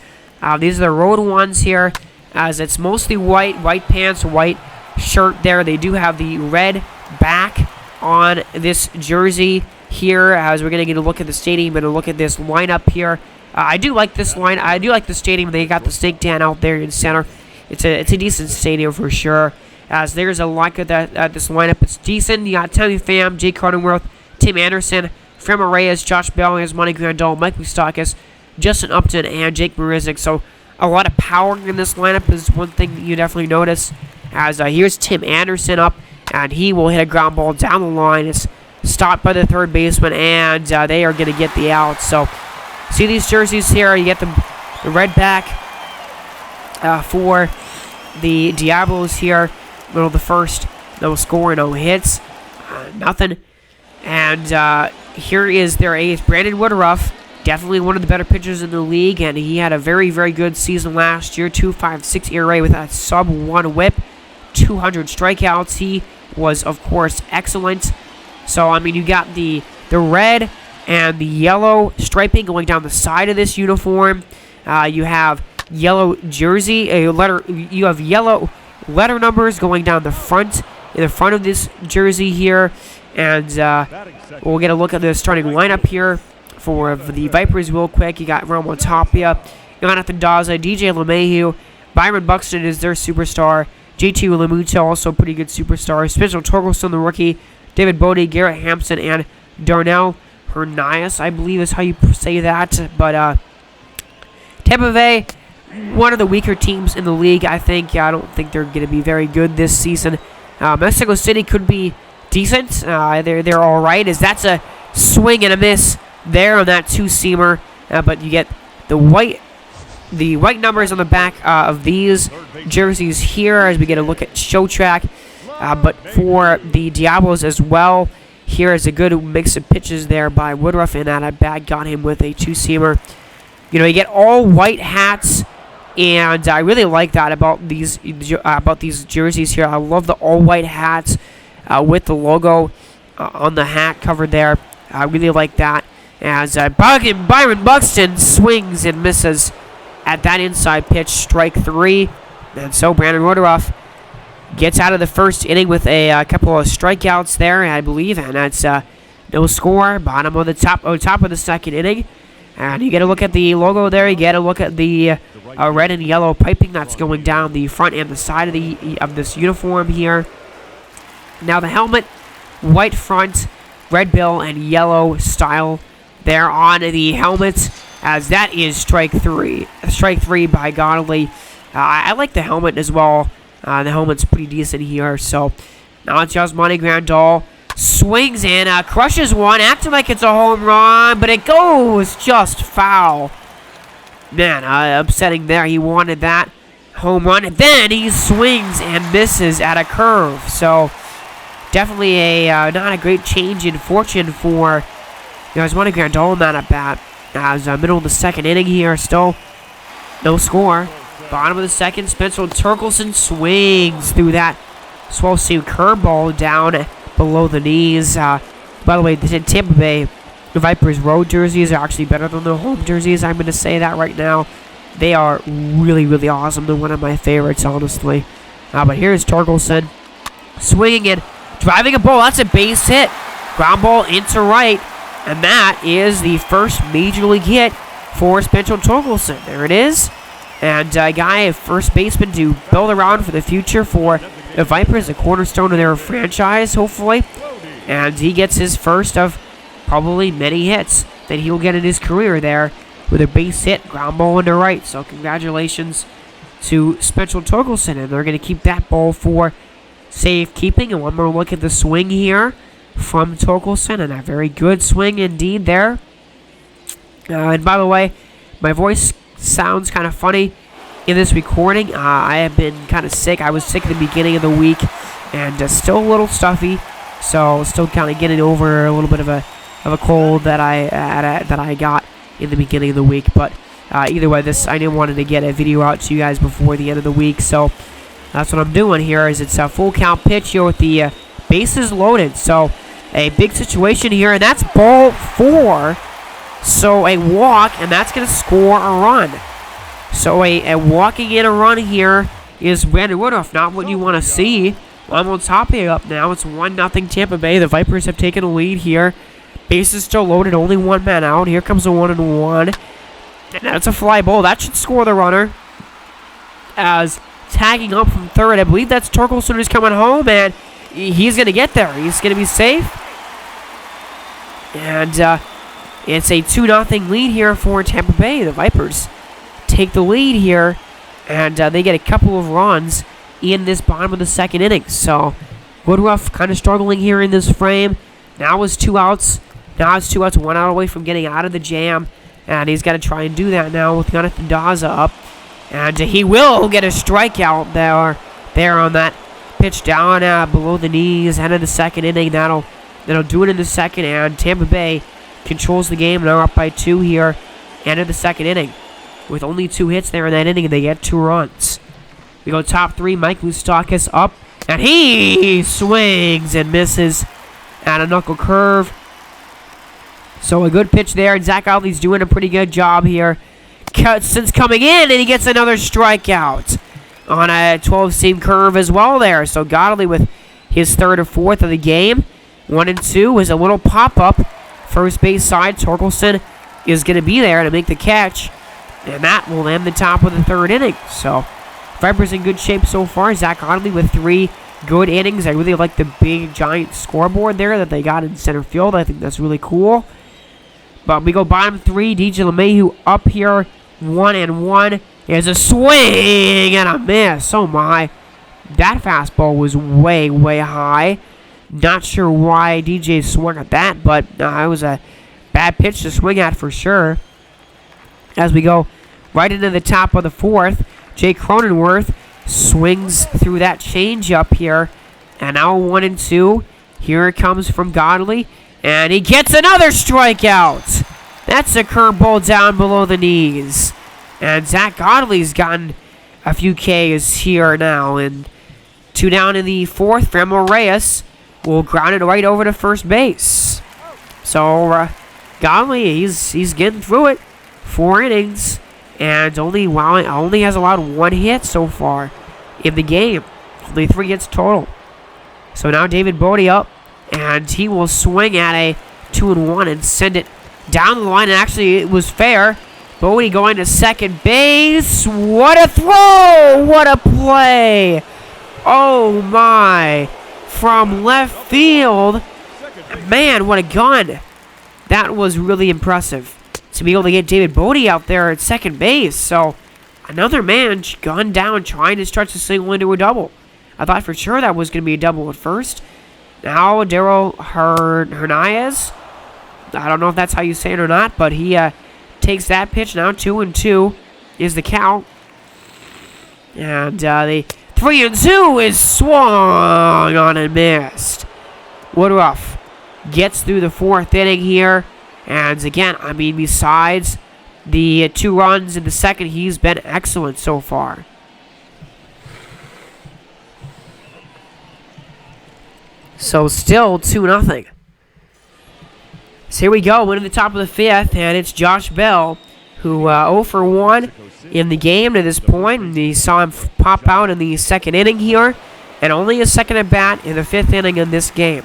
These are the road ones here, as it's mostly white pants, white shirt there. They do have the red back on this jersey here, as we're going to get a look at the stadium and a look at this lineup here. I do like this line. I do like the stadium. They got the snake tan out there in center. It's a decent stadium for sure. As there's a look at this lineup. It's decent. You got Tommy Pham, Jake Cronenworth, Tim Anderson, Fremont Reyes, Josh Bell, Monty Grandal, Mike Moustakas, Justin Upton, and Jake Marizic. So a lot of power in this lineup is one thing you definitely notice. As here's Tim Anderson up, and he will hit a ground ball down the line. It's stopped by the third baseman, and they are going to get the out. So see these jerseys here. You get the red back for the Diablos here. Middle of the first, no score, no hits, nothing. And here is their ace, Brandon Woodruff, definitely one of the better pitchers in the league, and he had a very, very good season last year. 2.56 ERA with a sub-1 whip, 200 strikeouts. He was, of course, excellent. So, you got the red and the yellow striping going down the side of this uniform. You have yellow jersey, you have yellow letter numbers going down in the front of this jersey here. And we'll get a look at the starting lineup here for the Vipers real quick. You got Romo Tapia, Jonathan Daza, DJ LeMahieu, Byron Buxton is their superstar, JT Lamuto, also pretty good superstar, Spencer Torkelson, the rookie, David Bodie, Garrett Hampson, and Darnell Hernandez, I believe is how you say that. But Tampa Bay, one of the weaker teams in the league, I think. I don't think they're going to be very good this season. Mexico City could be decent. They're all right, as that's a swing and a miss there on that 2-seamer. But you get the white numbers on the back of these jerseys here, as we get a look at show track. But for the Diablos as well, here is a good mix of pitches there by Woodruff, and that at bat got him with a 2-seamer. You get all white hats, and I really like that about these jerseys here. I love the all white hats with the logo on the hat covered there. I really like that. As Byron Buxton swings and misses at that inside pitch, strike 3. And so Brandon Woodruff gets out of the first inning with a couple of strikeouts there, I believe, and that's no score. Bottom of the top of the second inning. And you get a look at the logo there. You get a look at the red and yellow piping that's going down the front and the side of this uniform here. Now the helmet, white front, red bill, and yellow style there on the helmet, as that is strike 3. Strike 3 by Godley. I like the helmet as well. The helmet's pretty decent here. So now it's Yasmani Grandal. Swings and crushes one, acting like it's a home run, but it goes just foul. Man, upsetting there. He wanted that home run, and then he swings and misses at a curve. So definitely not a great change in fortune for Yasmani Grandal in that at bat. As middle of the second inning here, still no score. Bottom of the second, Spencer Torkelson swings through that swell seam curveball down below the knees. By the way, the Tampa Bay Vipers road jerseys are actually better than the home jerseys. I'm going to say that right now. They are really, really awesome. They're one of my favorites, honestly. But here's Torkelson swinging and driving a ball. That's a base hit. Ground ball into right. And that is the first major league hit for Spencer Torkelson. There it is. And a guy, a first baseman to build around for the future for the Vipers, a cornerstone of their franchise, hopefully. And he gets his first of probably many hits that he will get in his career there with a base hit, ground ball into right. So congratulations to Spencer Torkelson. And they're going to keep that ball for safekeeping. And one more look at the swing here from Torkelson. And a very good swing indeed there. And by the way, my voice sounds kind of funny in this recording. I have been kind of sick. I was sick at the beginning of the week and still a little stuffy. So still kind of getting over a little bit of a cold that I got in the beginning of the week. But either way, I didn't want to get a video out to you guys before the end of the week. So that's what I'm doing here. Is it's a full count pitch here with the bases loaded. So a big situation here, and that's ball 4. So a walk, and that's going to score a run. So a walking in a run here is Brandon Woodruff. Not what you want to see. I'm on top here up now. It's 1-0 Tampa Bay. The Vipers have taken a lead here. Bases still loaded. Only one man out. Here comes a 1-1. And that's a fly ball. That should score the runner. As tagging up from third, I believe that's Torkelson who's coming home, and he's going to get there. He's going to be safe. And it's a 2-0 lead here for Tampa Bay. The Vipers take the lead here, and they get a couple of runs in this bottom of the second inning. So Woodruff kind of struggling here in this frame. Now it's 2 outs. Now it's 2 outs, 1 out away from getting out of the jam. And he's got to try and do that now with Jonathan Daza up. And he will get a strikeout there on that pitch down below the knees. End of the second inning. That'll do it in the second. And Tampa Bay controls the game. Now up by 2 here. End of the second inning. With only 2 hits there in that inning, and they get 2 runs. We go top 3. Mike Moustakas up. And he swings and misses at a knuckle curve. So a good pitch there. And Zach Godley's doing a pretty good job here. Since coming in, and he gets another strikeout on a 12-seam curve as well there. So Godley with his 3rd or 4th of the game. 1-2 is a little pop-up. First base side, Torkelson is going to be there to make the catch. And that will end the top of the 3rd inning. So Vipers in good shape so far. Zach Godley with 3 good innings. I really like the big, giant scoreboard there that they got in center field. I think that's really cool. But we go bottom 3. DJ LeMahieu up here. 1-1. There's a swing and a miss. Oh my. That fastball was way, way high. Not sure why DJ swung at that, but it was a bad pitch to swing at for sure. As we go right into the top of the 4th, Jake Cronenworth swings through that changeup here. And now 1-2. Here it comes from Godley. And he gets another strikeout. That's a curveball down below the knees. And Zach Godley's gotten a few Ks here now. And 2 down in the 4th. Framil Reyes will ground it right over to first base. So Godley, he's getting through it. 4 innings. And only has allowed 1 hit so far in the game. Only 3 hits total. So now David Bodie up. And he will swing at a 2-1 and send it down the line. And actually, it was fair. Bodie going to second base. What a throw! What a play! Oh my! From left field. Man, what a gun! That was really impressive to be able to get David Bodie out there at second base. So another man gunned down trying to stretch the single into a double. I thought for sure that was going to be a double at first. Now Daryl Hernandez. I don't know if that's how you say it or not, but he takes that pitch. Now 2-2 is the count. And the 3-2 is swung on and missed. Woodruff gets through the 4th inning here. And again, I mean, besides the 2 runs in the second, he's been excellent so far. So still 2-0. So here we go, we're in the top of the 5th, and it's Josh Bell, who 0 for 1 in the game to this point. And you saw him pop out in the second inning here. and only his second at bat in the 5th inning in this game.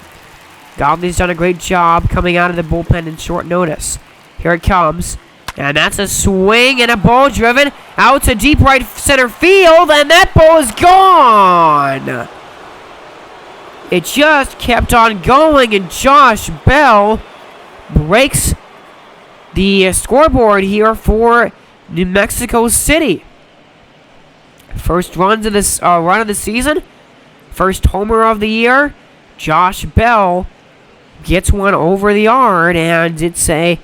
Godley's done a great job coming out of the bullpen in short notice. Here it comes, and that's a swing and a ball driven out to deep right center field, and that ball is gone. It just kept on going, and Josh Bell breaks the scoreboard here for New Mexico City. First run of the season, first homer of the year. Josh Bell gets one over the yard, and it's a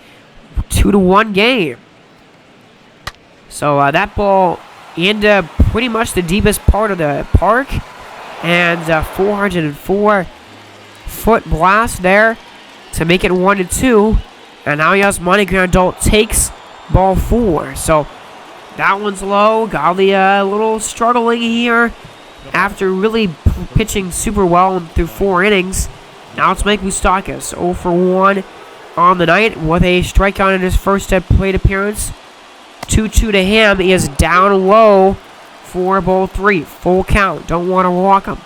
2-1 game. So that ball into pretty much the deepest part of the park, and 404-foot blast there to make it 1-2. And now Yasmani Grandal takes ball 4. So that one's low. Godley a little struggling here after really pitching super well through 4 innings. Now it's Mike Moustakas, 0 for 1 on the night with a strikeout in his first plate appearance. 2-2 to him. He is down low for ball 3. Full count. Don't want to walk him.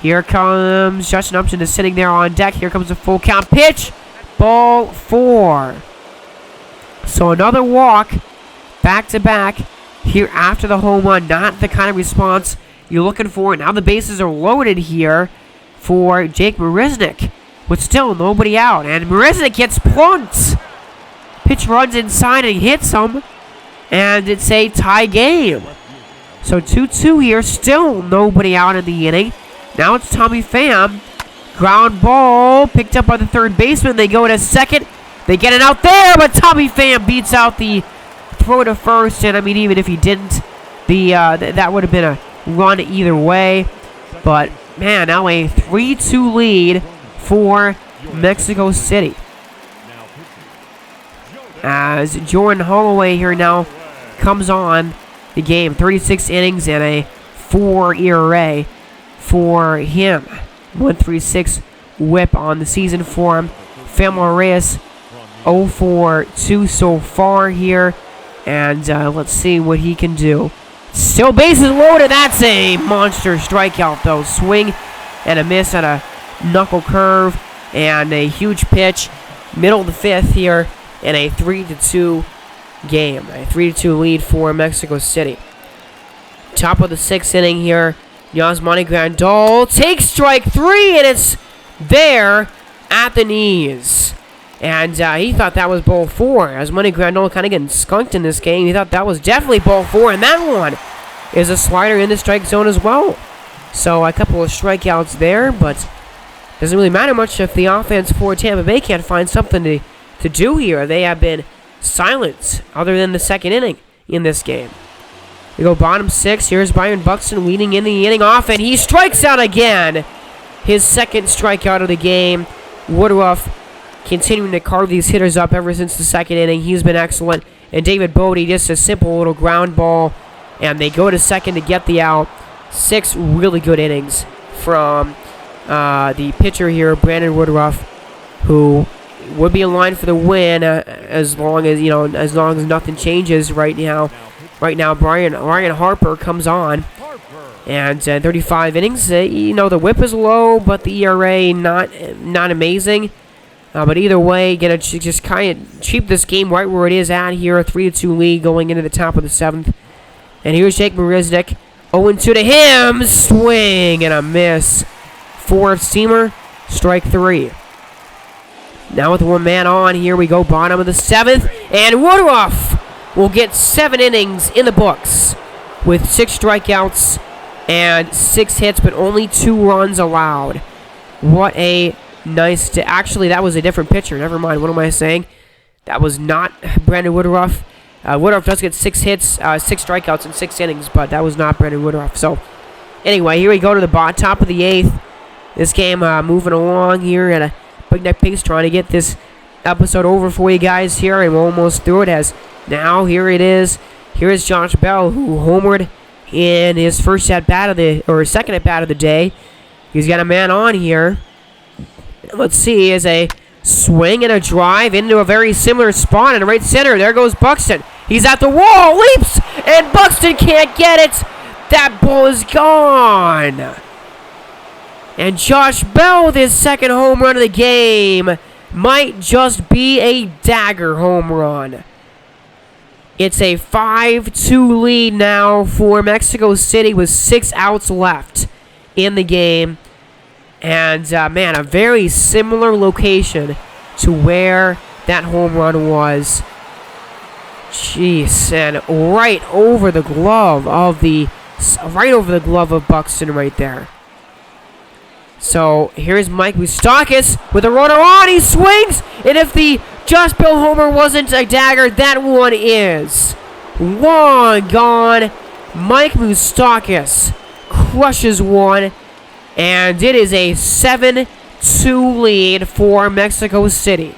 Here comes Justin Upton is sitting there on deck. Here comes a full count pitch. Ball 4. So another walk back to back here after the home run. Not the kind of response you're looking for. Now the bases are loaded here for Jake Marisnick, with still nobody out. And Marisnick gets plunked. Pitch runs inside and hits him. And it's a tie game. So 2-2 here. Still nobody out in the inning. Now it's Tommy Pham. Ground ball picked up by the third baseman. They go to second. They get it out there, but Tommy Pham beats out the throw to first. And I mean, even if he didn't, that would have been a run either way. But man, now a 3-2 lead for Mexico City. As Jordan Holloway here now comes on the game. 36 innings and a 4 ERA for him. 1.36 whip on the season for him. Family Reyes 0 for 2 so far here. And let's see what he can do. Still bases loaded. That's a monster strikeout though. Swing and a miss on a knuckle curve. And a huge pitch. Middle of the 5th here. And a 3-2 game. A 3-2 lead for Mexico City. Top of the 6th inning here. Yasmani Grandal takes strike 3, and it's there at the knees. And he thought that was ball 4. Yasmani Grandal kind of getting skunked in this game. He thought that was definitely ball 4, and that one is a slider in the strike zone as well. So a couple of strikeouts there, but doesn't really matter much if the offense for Tampa Bay can't find something to do here. They have been silent other than the 2nd inning in this game. We go bottom 6. Here's Byron Buxton leading in the inning off, and he strikes out again. His 2nd strikeout of the game. Woodruff continuing to carve these hitters up ever since the 2nd inning. He's been excellent. And David Bodie, just a simple little ground ball. And they go to second to get the out. 6 really good innings from the pitcher here, Brandon Woodruff, who would be in line for the win as long as nothing changes right now. Right now, Ryan Harper comes on, and 35 innings. The whip is low, but the ERA not amazing. But either way, gonna just kind of keep this game right where it is at here. A 3-2 lead going into the top of the 7th. And here's Jake Marisnick. 0-2 to him. Swing and a miss. 4-seamer. Strike 3. Now with 1 man on, here we go. Bottom of the 7th. And Woodruff will get 7 innings in the books with 6 strikeouts and 6 hits, but only 2 runs allowed. What a nice day. Actually, that was a different pitcher. Never mind. What am I saying? That was not Brandon Woodruff. Woodruff does get 6 hits, 6 strikeouts in 6 innings, but that was not Brandon Woodruff. So, anyway, here we go to the top of the 8th. This game moving along here at a breakneck pace, trying to get this episode over for you guys here, and we're almost through it. As now here it is. Here is Josh Bell, who homered in his second at bat of the day. He's got a man on here. Let's see, is a swing and a drive into a very similar spot in right center. There goes Buxton. He's at the wall, leaps, and Buxton can't get it. That ball is gone. And Josh Bell with his second home run of the game. Might just be a dagger home run. It's a 5-2 lead now for Mexico City with 6 outs left in the game. And, man, a very similar location to where that home run was. Jeez, and right over the glove of Buxton right there. So here's Mike Moustakas with a runner on. He swings, and if the Josh Bell homer wasn't a dagger, that one is. One gone. Mike Moustakas crushes one, and it is a 7-2 lead for Mexico City.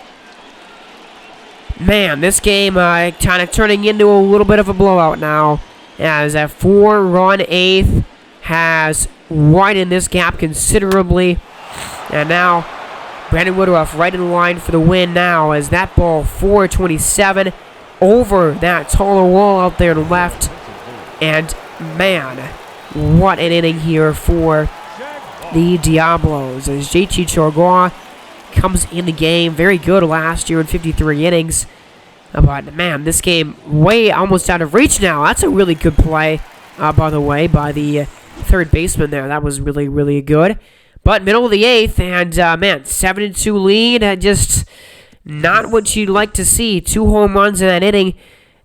Man, this game kind of turning into a little bit of a blowout now, as a 4-run eighth has widened this gap considerably. And now Brandon Woodruff right in line for the win now, as that ball 427 over that taller wall out there to the left. And man, what an inning here for the Diablos, as JT Chorgois comes in the game. Very good last year in 53 innings. But man, this game way almost out of reach now. That's a really good play, by the way, by the third baseman there. That was really, really good. But middle of the eighth, and man, 7-2 lead. Just not what you'd like to see. 2 home runs in that inning,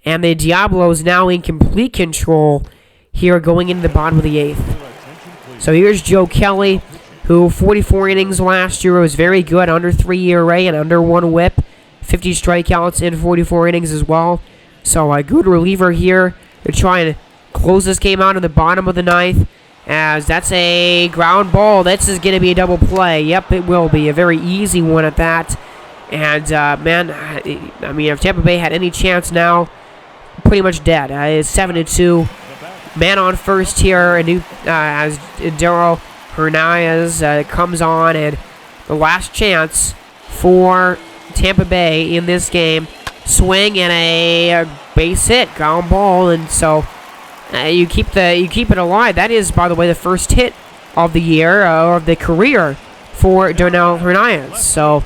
and the Diablos now in complete control here going into the bottom of the eighth. So here's Joe Kelly, who 44 innings last year, was very good, under 3 ERA and under 1 WHIP. 50 strikeouts in 44 innings as well. So a good reliever here to try and close this game out in the bottom of the ninth, as that's a ground ball. This is going to be a double play. Yep, it will be. A very easy one at that. And, man, I mean, if Tampa Bay had any chance now, pretty much dead. It's 7-2. Man on first here, as Daryl Hernandez comes on, and the last chance for Tampa Bay in this game. Swing and a base hit, ground ball, and so you keep it alive. That is, by the way, the first hit of the year or of the career for Darnell Hernandez. So,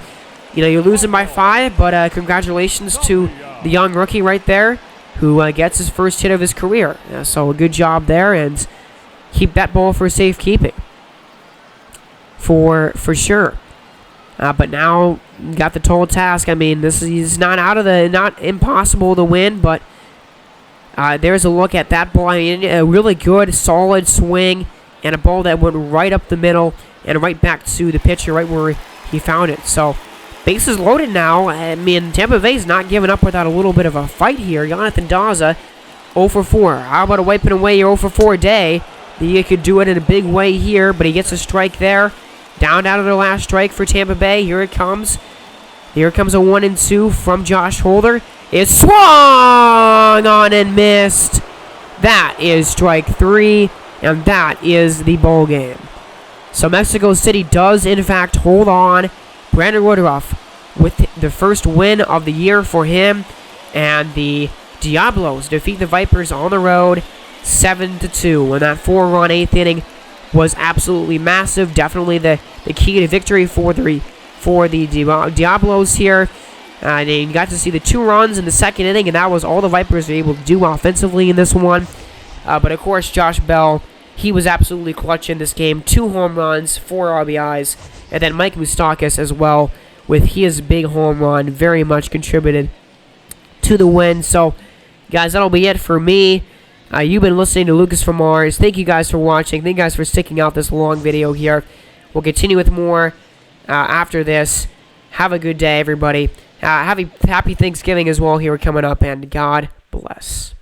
you know, you're losing by 5, but congratulations to the young rookie right there, who gets his first hit of his career. So a good job there, and keep that ball for safekeeping. For sure. But now got the tall task. I mean, this is not impossible to win, but there's a look at that ball. I mean, a really good, solid swing, and a ball that went right up the middle and right back to the pitcher, right where he found it. So bases loaded now. I mean, Tampa Bay's not giving up without a little bit of a fight here. Jonathan Daza, 0 for 4. How about a wiping away your 0 for 4 day? He could do it in a big way here, but he gets a strike there. Down to the last strike for Tampa Bay. Here it comes. Here comes a 1-2 from Josh Holder. It's swung on and missed. That is strike 3, and that is the ball game. So Mexico City does, in fact, hold on. Brandon Woodruff with the first win of the year for him, and the Diablos defeat the Vipers on the road 7-2. And that 4-run 8th inning was absolutely massive. Definitely the key to victory for the Diablos here. And you got to see the 2 runs in the second inning, and that was all the Vipers were able to do offensively in this one. But of course, Josh Bell, he was absolutely clutch in this game. 2 home runs, 4 RBIs, and then Mike Moustakas as well with his big home run very much contributed to the win. So, guys, that'll be it for me. You've been listening to Lucas from Mars. Thank you guys for watching. Thank you guys for sticking out this long video here. We'll continue with more after this. Have a good day, everybody. Happy Thanksgiving as well here coming up, and God bless.